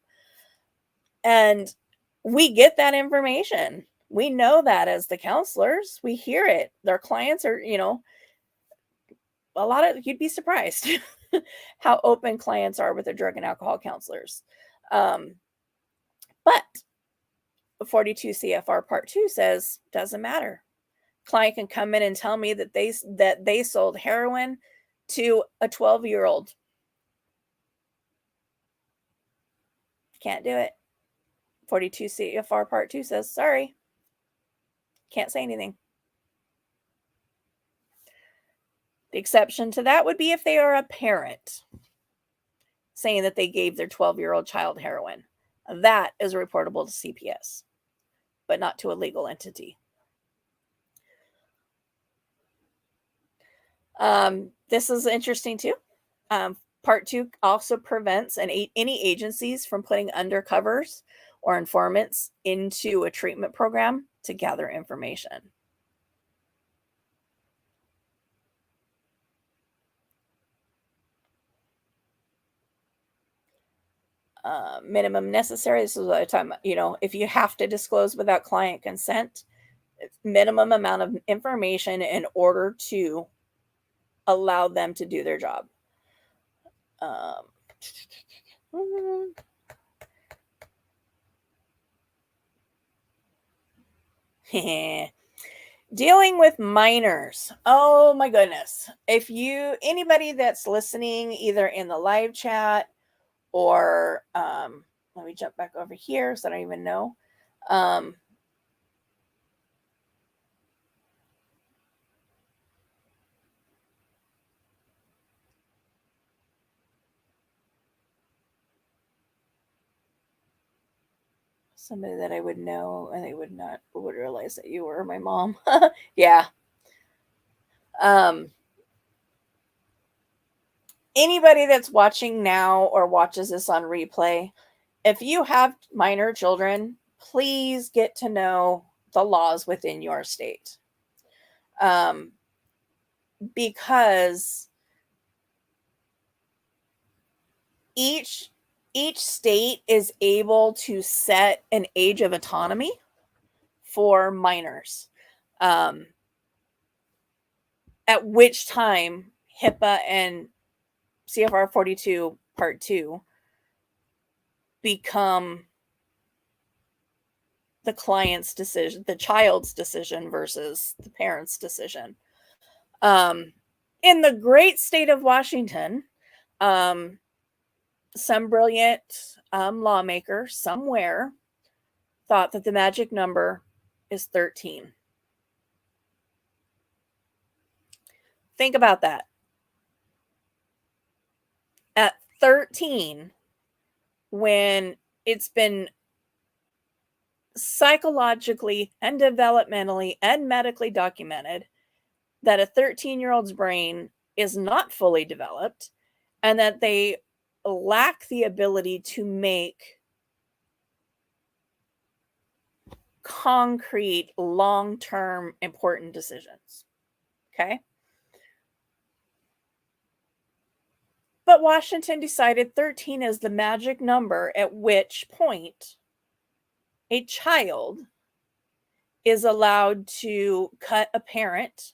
Speaker 1: And we get that information. We know that as the counselors. We hear it. Their clients are, you'd be surprised how open clients are with their drug and alcohol counselors. But 42 CFR Part 2 says, doesn't matter. Client can come in and tell me that they sold heroin to a 12-year-old. Can't do it. 42 CFR Part 2 says, sorry. Can't say anything. The exception to that would be if they are a parent saying that they gave their 12-year-old child heroin. That is reportable to CPS, but not to a legal entity. This is interesting too. Part 2 also prevents any agencies from putting undercovers or informants into a treatment program to gather information. Minimum necessary. This is what I'm talking about. If you have to disclose without client consent, minimum amount of information in order to allow them to do their job. Dealing with minors. Oh my goodness. If anybody that's listening either in the live chat or let me jump back over here so I don't even know. Somebody that I would know and they would realize that you were my mom. Yeah. Anybody that's watching now or watches this on replay, if you have minor children, please get to know the laws within your state. Because each state is able to set an age of autonomy for minors, at which time HIPAA and CFR 42 Part 2 become the client's decision, the child's decision versus the parent's decision. In the great state of Washington, some brilliant lawmaker somewhere thought that the magic number is 13. Think about that. At 13, when it's been psychologically and developmentally and medically documented that a 13-year-old's brain is not fully developed and that they lack the ability to make concrete, long-term, important decisions. Okay? But Washington decided 13 is the magic number at which point a child is allowed to cut a parent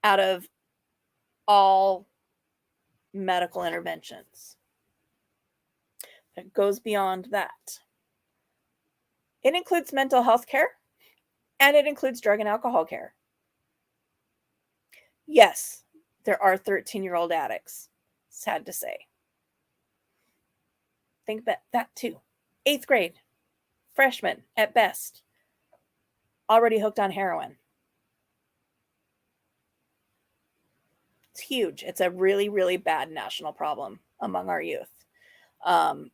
Speaker 1: out of all medical interventions. It goes beyond that. It includes mental health care and it includes drug and alcohol care. Yes, there are 13-year-old addicts. Sad to say. Think about that too. 8th grade, freshman at best, already hooked on heroin. It's huge. It's a really, really bad national problem among our youth. And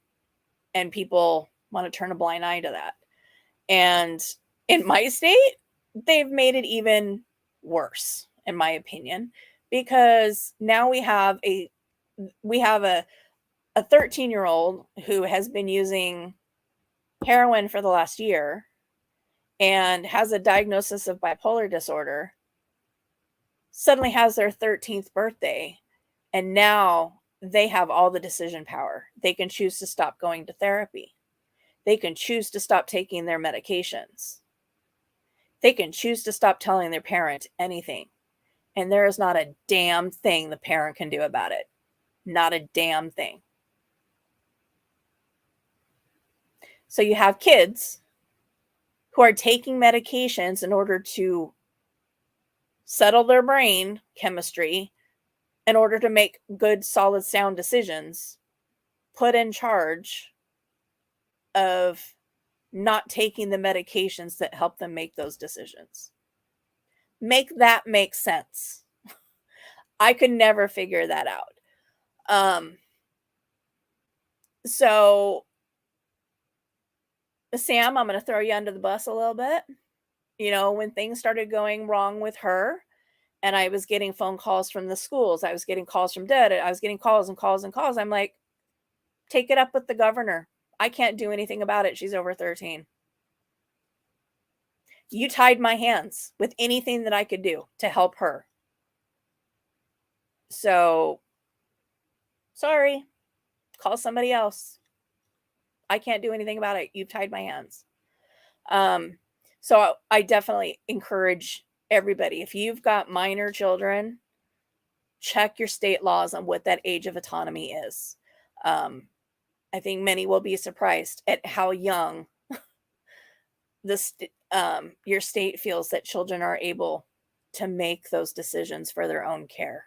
Speaker 1: people want to turn a blind eye to that. And in my state, they've made it even worse, in my opinion, because now we have a 13-year-old who has been using heroin for the last year and has a diagnosis of bipolar disorder, suddenly has their 13th birthday, and now they have all the decision power. They can choose to stop going to therapy. They can choose to stop taking their medications. They can choose to stop telling their parent anything. And there is not a damn thing the parent can do about it. Not a damn thing. So you have kids who are taking medications in order to settle their brain chemistry in order to make good, solid, sound decisions, put in charge of not taking the medications that help them make those decisions. Make that make sense. I could never figure that out. So, Sam, I'm going to throw you under the bus a little bit. You know, when things started going wrong with her, and I was getting phone calls from the schools, I was getting calls from Dad, I was getting calls and calls and calls. I'm like, take it up with the governor. I can't do anything about it. She's over 13. You tied my hands with anything that I could do to help her. So, sorry. Call somebody else. I can't do anything about it. You've tied my hands. So I definitely encourage everybody, if you've got minor children, check your state laws on what that age of autonomy is. I think many will be surprised at how young your state feels that children are able to make those decisions for their own care.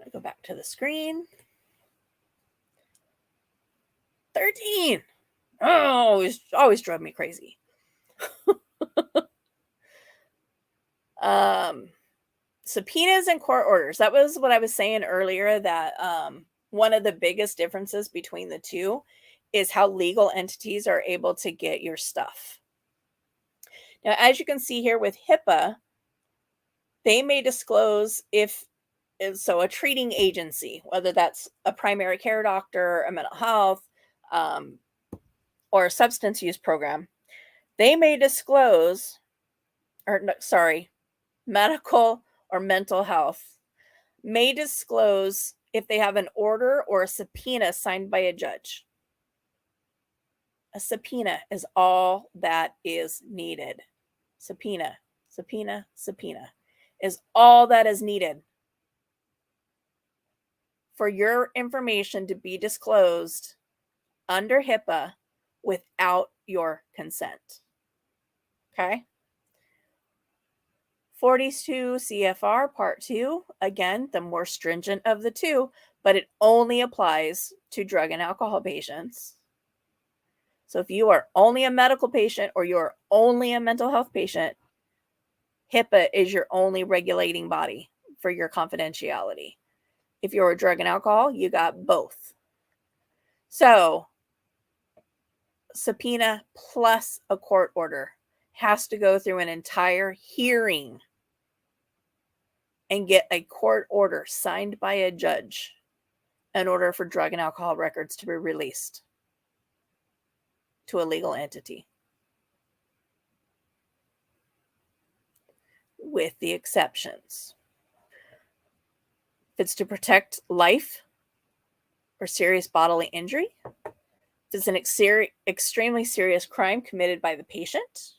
Speaker 1: I go back to the screen. 13. Oh, it always drove me crazy. Subpoenas and court orders. That was what I was saying earlier, that one of the biggest differences between the two is how legal entities are able to get your stuff. Now, as you can see here with HIPAA, they may disclose so a treating agency, whether that's a primary care doctor, a mental health, or a substance use program, they may disclose, medical or mental health may disclose if they have an order or a subpoena signed by a judge. A subpoena is all that is needed. Subpoena is all that is needed for your information to be disclosed under HIPAA without your consent. Okay? 42 CFR Part 2, again, the more stringent of the two, but it only applies to drug and alcohol patients. So if you are only a medical patient or you're only a mental health patient, HIPAA is your only regulating body for your confidentiality. If you're a drug and alcohol, you got both. So subpoena plus a court order has to go through an entire hearing and get a court order signed by a judge in order for drug and alcohol records to be released to a legal entity. With the exceptions. If it's to protect life or serious bodily injury, if it's an extremely serious crime committed by the patient,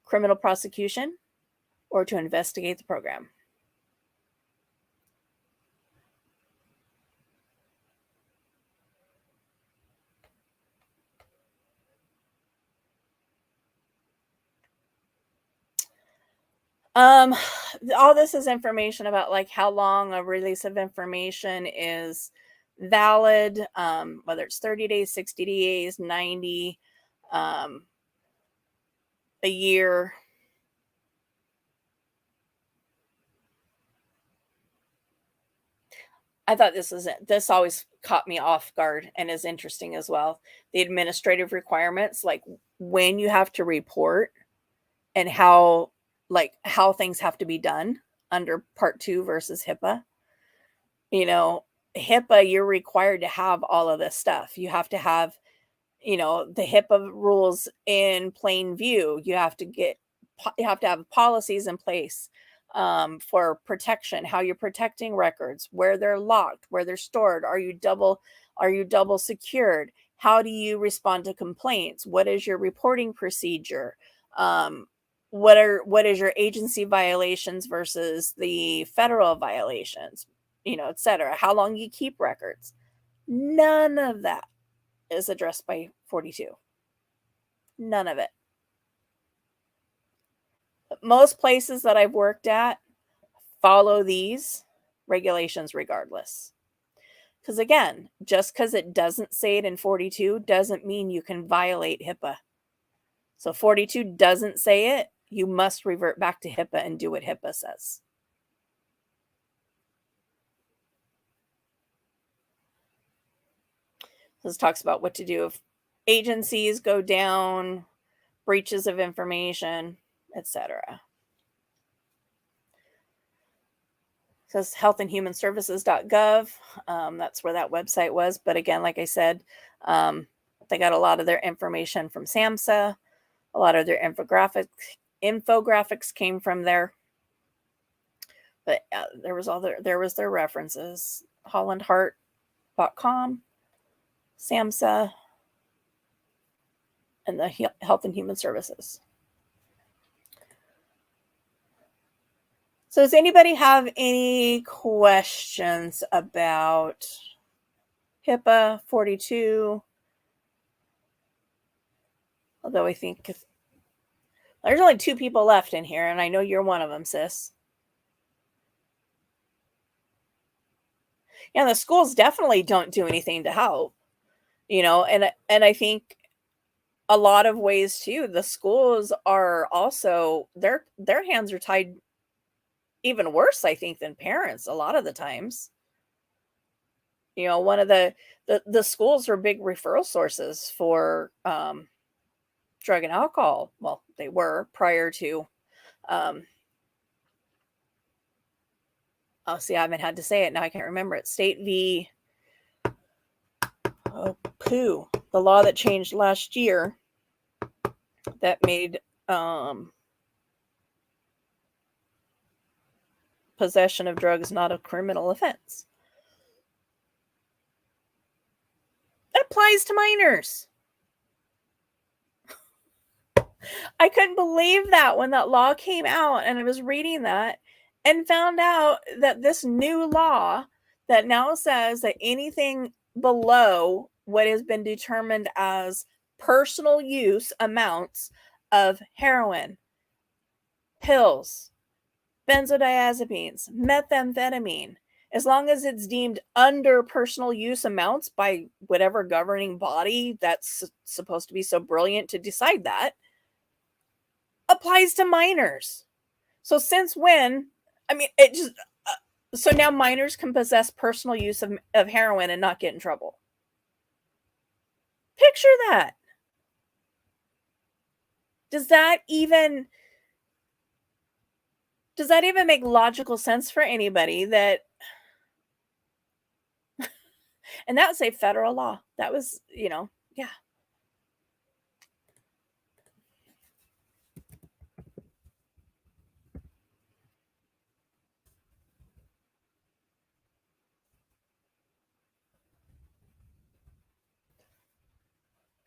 Speaker 1: criminal prosecution, or to investigate the program. All this is information about like how long a release of information is valid, whether it's 30 days, 60 days, 90, a year. I thought this always caught me off guard and is interesting as well. The administrative requirements, like when you have to report and how things have to be done under Part 2 versus HIPAA. You know, HIPAA, you're required to have all of this stuff. You have to have, the HIPAA rules in plain view. You have to have policies in place for protection, how you're protecting records, where they're locked, where they're stored. Are you double secured? How do you respond to complaints? What is your reporting procedure? What is your agency violations versus the federal violations, et cetera. How long you keep records. None of that is addressed by 42. None of it. Most places that I've worked at follow these regulations regardless. Because again, just because it doesn't say it in 42 doesn't mean you can violate HIPAA. So 42 doesn't say it, you must revert back to HIPAA and do what HIPAA says. This talks about what to do if agencies go down, breaches of information, etc. It says healthandhumanservices.gov. That's where that website was. But again, like I said, they got a lot of their information from SAMHSA. A lot of their infographics came from there. But there was their references. HollandHeart.com, SAMHSA, and the Health and Human Services. So does anybody have any questions about HIPAA 42? Although I think there's only 2 people left in here, and I know you're one of them, sis. Yeah, the schools definitely don't do anything to help, and I think a lot of ways too, the schools are also, their hands are tied even worse, I think, than parents a lot of the times. One of the schools are big referral sources for drug and alcohol. Well, they were prior to I haven't had to say it now. I can't remember it. State v. the law that changed last year that made possession of drugs not a criminal offense. That applies to minors. I couldn't believe that when that law came out, and I was reading that and found out that this new law that now says that anything below what has been determined as personal use amounts of heroin, pills, benzodiazepines, methamphetamine, as long as it's deemed under personal use amounts by whatever governing body that's supposed to be so brilliant to decide that, applies to minors. So since when I mean, it just so now minors can possess personal use of heroin and not get in trouble. Picture that. Does that even make logical sense for anybody? That and that was a federal law. That was, yeah.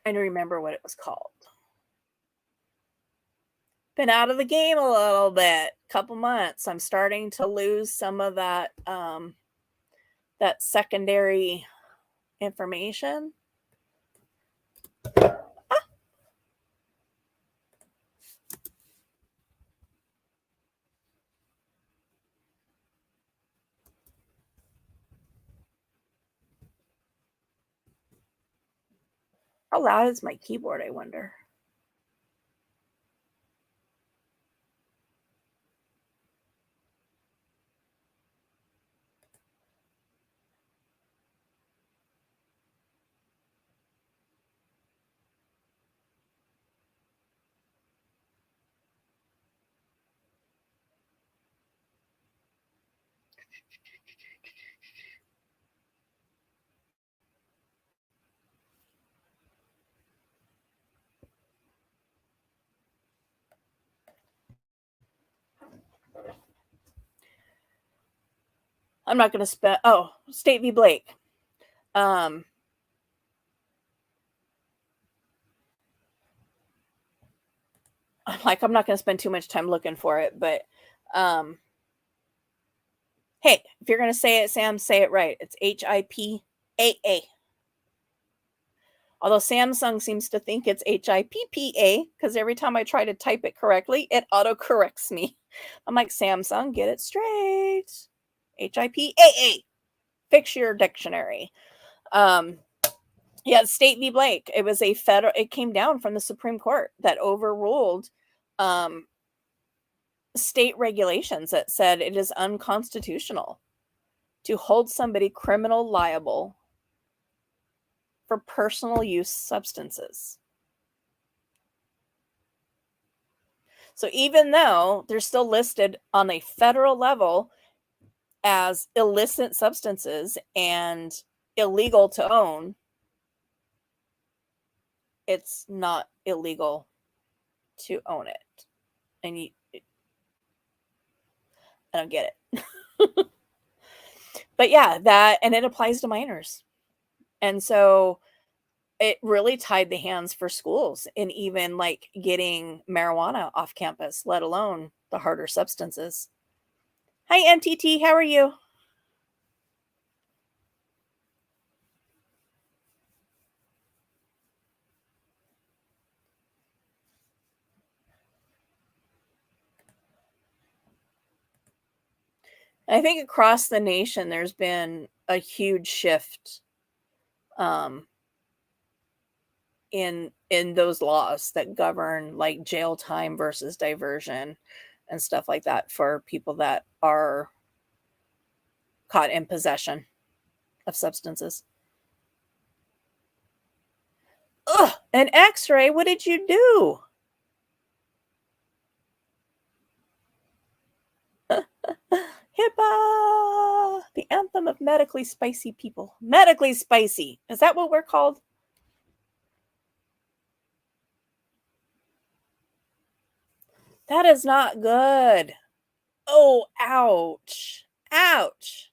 Speaker 1: I don't remember what it was called. Been out of the game a little bit, couple months. I'm starting to lose some of that secondary information. How loud is my keyboard, I wonder? I'm not going to spend. Oh, State v. Blake. I'm not going to spend too much time looking for it, but hey, if you're going to say it, Sam, say it right. It's HIPAA. Although Samsung seems to think it's HIPPA because every time I try to type it correctly, it autocorrects me. I'm like, Samsung, get it straight. HIPAA. Fix your dictionary. Yeah, State v. Blake. It was it came down from the Supreme Court that overruled state regulations that said it is unconstitutional to hold somebody criminal liable for personal use substances. So even though they're still listed on a federal level as illicit substances and illegal to own, it's not illegal to own it. And I don't get it. But yeah, and it applies to minors. And so it really tied the hands for schools in even like getting marijuana off campus, let alone the harder substances. Hi, MTT. How are you? I think across the nation, there's been a huge shift in those laws that govern like jail time versus diversion and stuff like that for people that are caught in possession of substances. Ugh, an X-ray? What did you do? HIPAA, the anthem of medically spicy people. Medically spicy. Is that what we're called? That is not good. Oh, ouch. Ouch.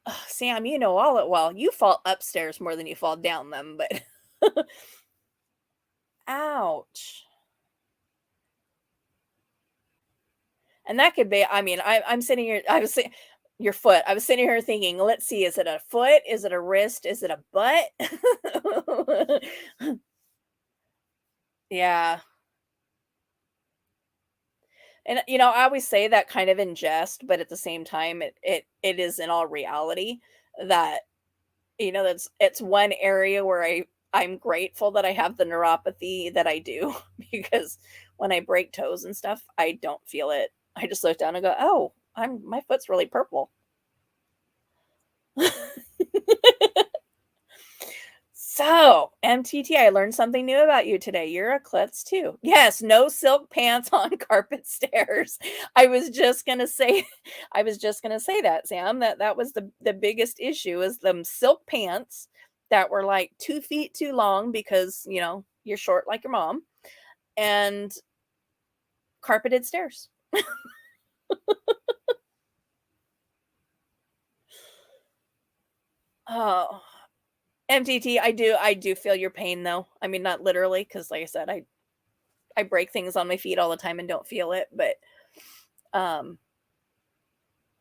Speaker 1: Oh, Sam, you know all it well. You fall upstairs more than you fall down them, but ouch. And that could be, I mean, I'm sitting here, I was saying, your foot. I was sitting here thinking, let's see, is it a foot? Is it a wrist? Is it a butt? Yeah. And I always say that kind of in jest, but at the same time, it is in all reality that it's one area where I'm grateful that I have the neuropathy that I do because when I break toes and stuff, I don't feel it. I just look down and go, "Oh, my foot's really purple." So, MTT, I learned something new about you today. You're a klutz too. Yes, no silk pants on carpet stairs. I was just gonna say, I was just gonna say that, Sam. That was the biggest issue is them silk pants that were like 2 feet too long because you're short like your mom, and carpeted stairs. Oh, MTT, I do feel your pain though. I mean, not literally, because like I said, I break things on my feet all the time and don't feel it, but um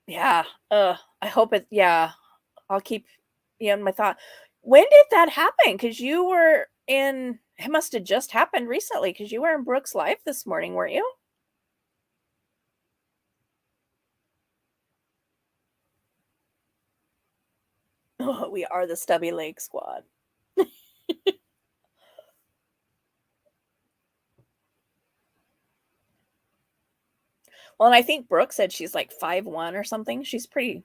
Speaker 1: yeah, I hope it yeah, I'll keep you in my thought. When did that happen? Because you were in it must have just happened recently because you were in Brooke's Live this morning, weren't you? Oh, we are the Stubby Leg Squad. Well, and I think Brooke said she's like 5'1" or something. She's pretty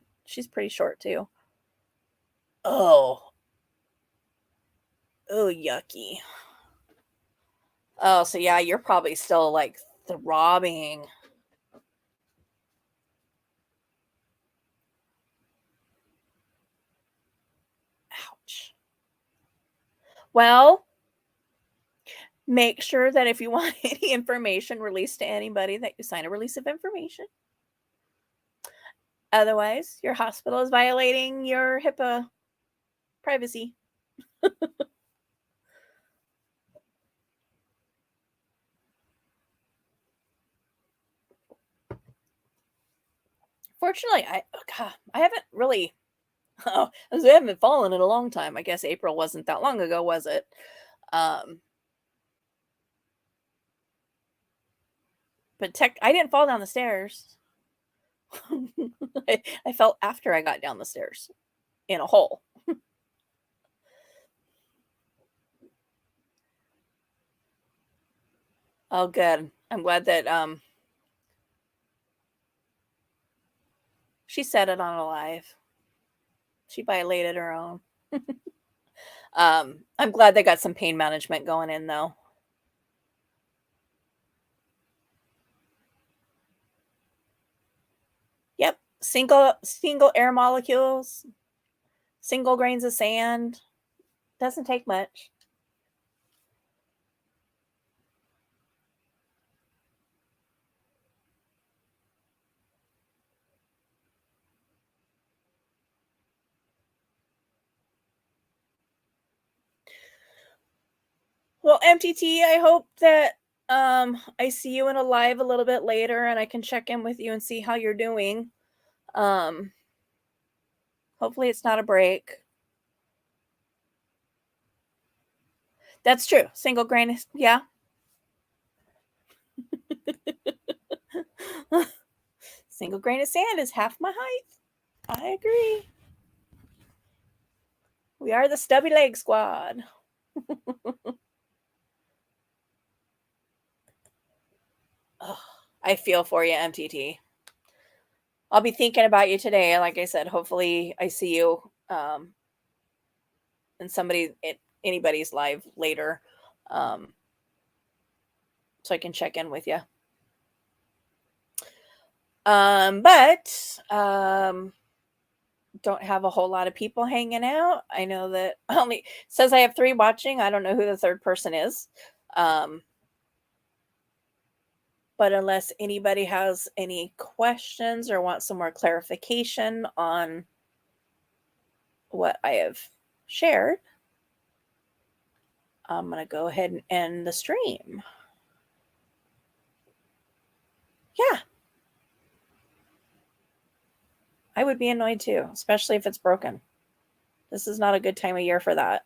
Speaker 1: short too. Oh. Oh, yucky. Oh, so yeah, you're probably still like throbbing. Ouch. Well, make sure that if you want any information released to anybody that you sign a release of information. Otherwise, your hospital is violating your HIPAA privacy. Fortunately, I haven't really I haven't fallen in a long time. I guess April wasn't that long ago, was it? Um, but I didn't fall down the stairs. I fell after I got down the stairs in a hole. Oh, good. I'm glad that she said it on a live. She violated her own. I'm glad they got some pain management going in though. Yep. Single air molecules, single grains of sand. Doesn't take much. Well, MTT, I hope that I see you in a live a little bit later and I can check in with you and see how you're doing. Um Hopefully it's not a break. That's true. Single grain is yeah. Single grain of sand is half my height. I agree. We are the stubby leg squad. Oh, I feel for you, MTT. I'll be thinking about you today. Like I said, hopefully I see you in anybody's live later, um, so I can check in with you. But don't have a whole lot of people hanging out. I know that only says I have 3 watching. I don't know who the third person is. Um, but unless anybody has any questions or wants some more clarification on what I have shared, I'm going to go ahead and end the stream. Yeah. I would be annoyed too, especially if it's broken. This is not a good time of year for that.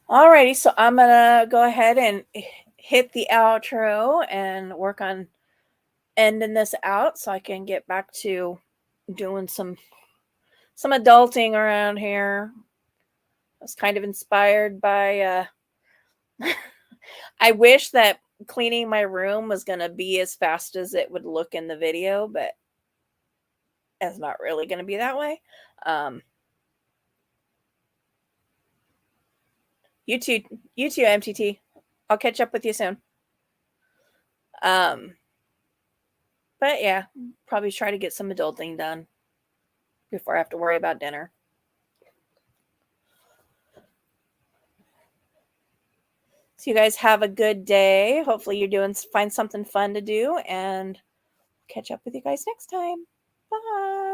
Speaker 1: Alrighty, so I'm gonna go ahead and hit the outro and work on ending this out so I can get back to doing some adulting around here. I was kind of inspired by I wish that cleaning my room was going to be as fast as it would look in the video, but it's not really going to be that way. You too, MTT. I'll catch up with you soon. But yeah, probably try to get some adulting done before I have to worry about dinner. So you guys have a good day. Hopefully you're find something fun to do, and catch up with you guys next time. Bye.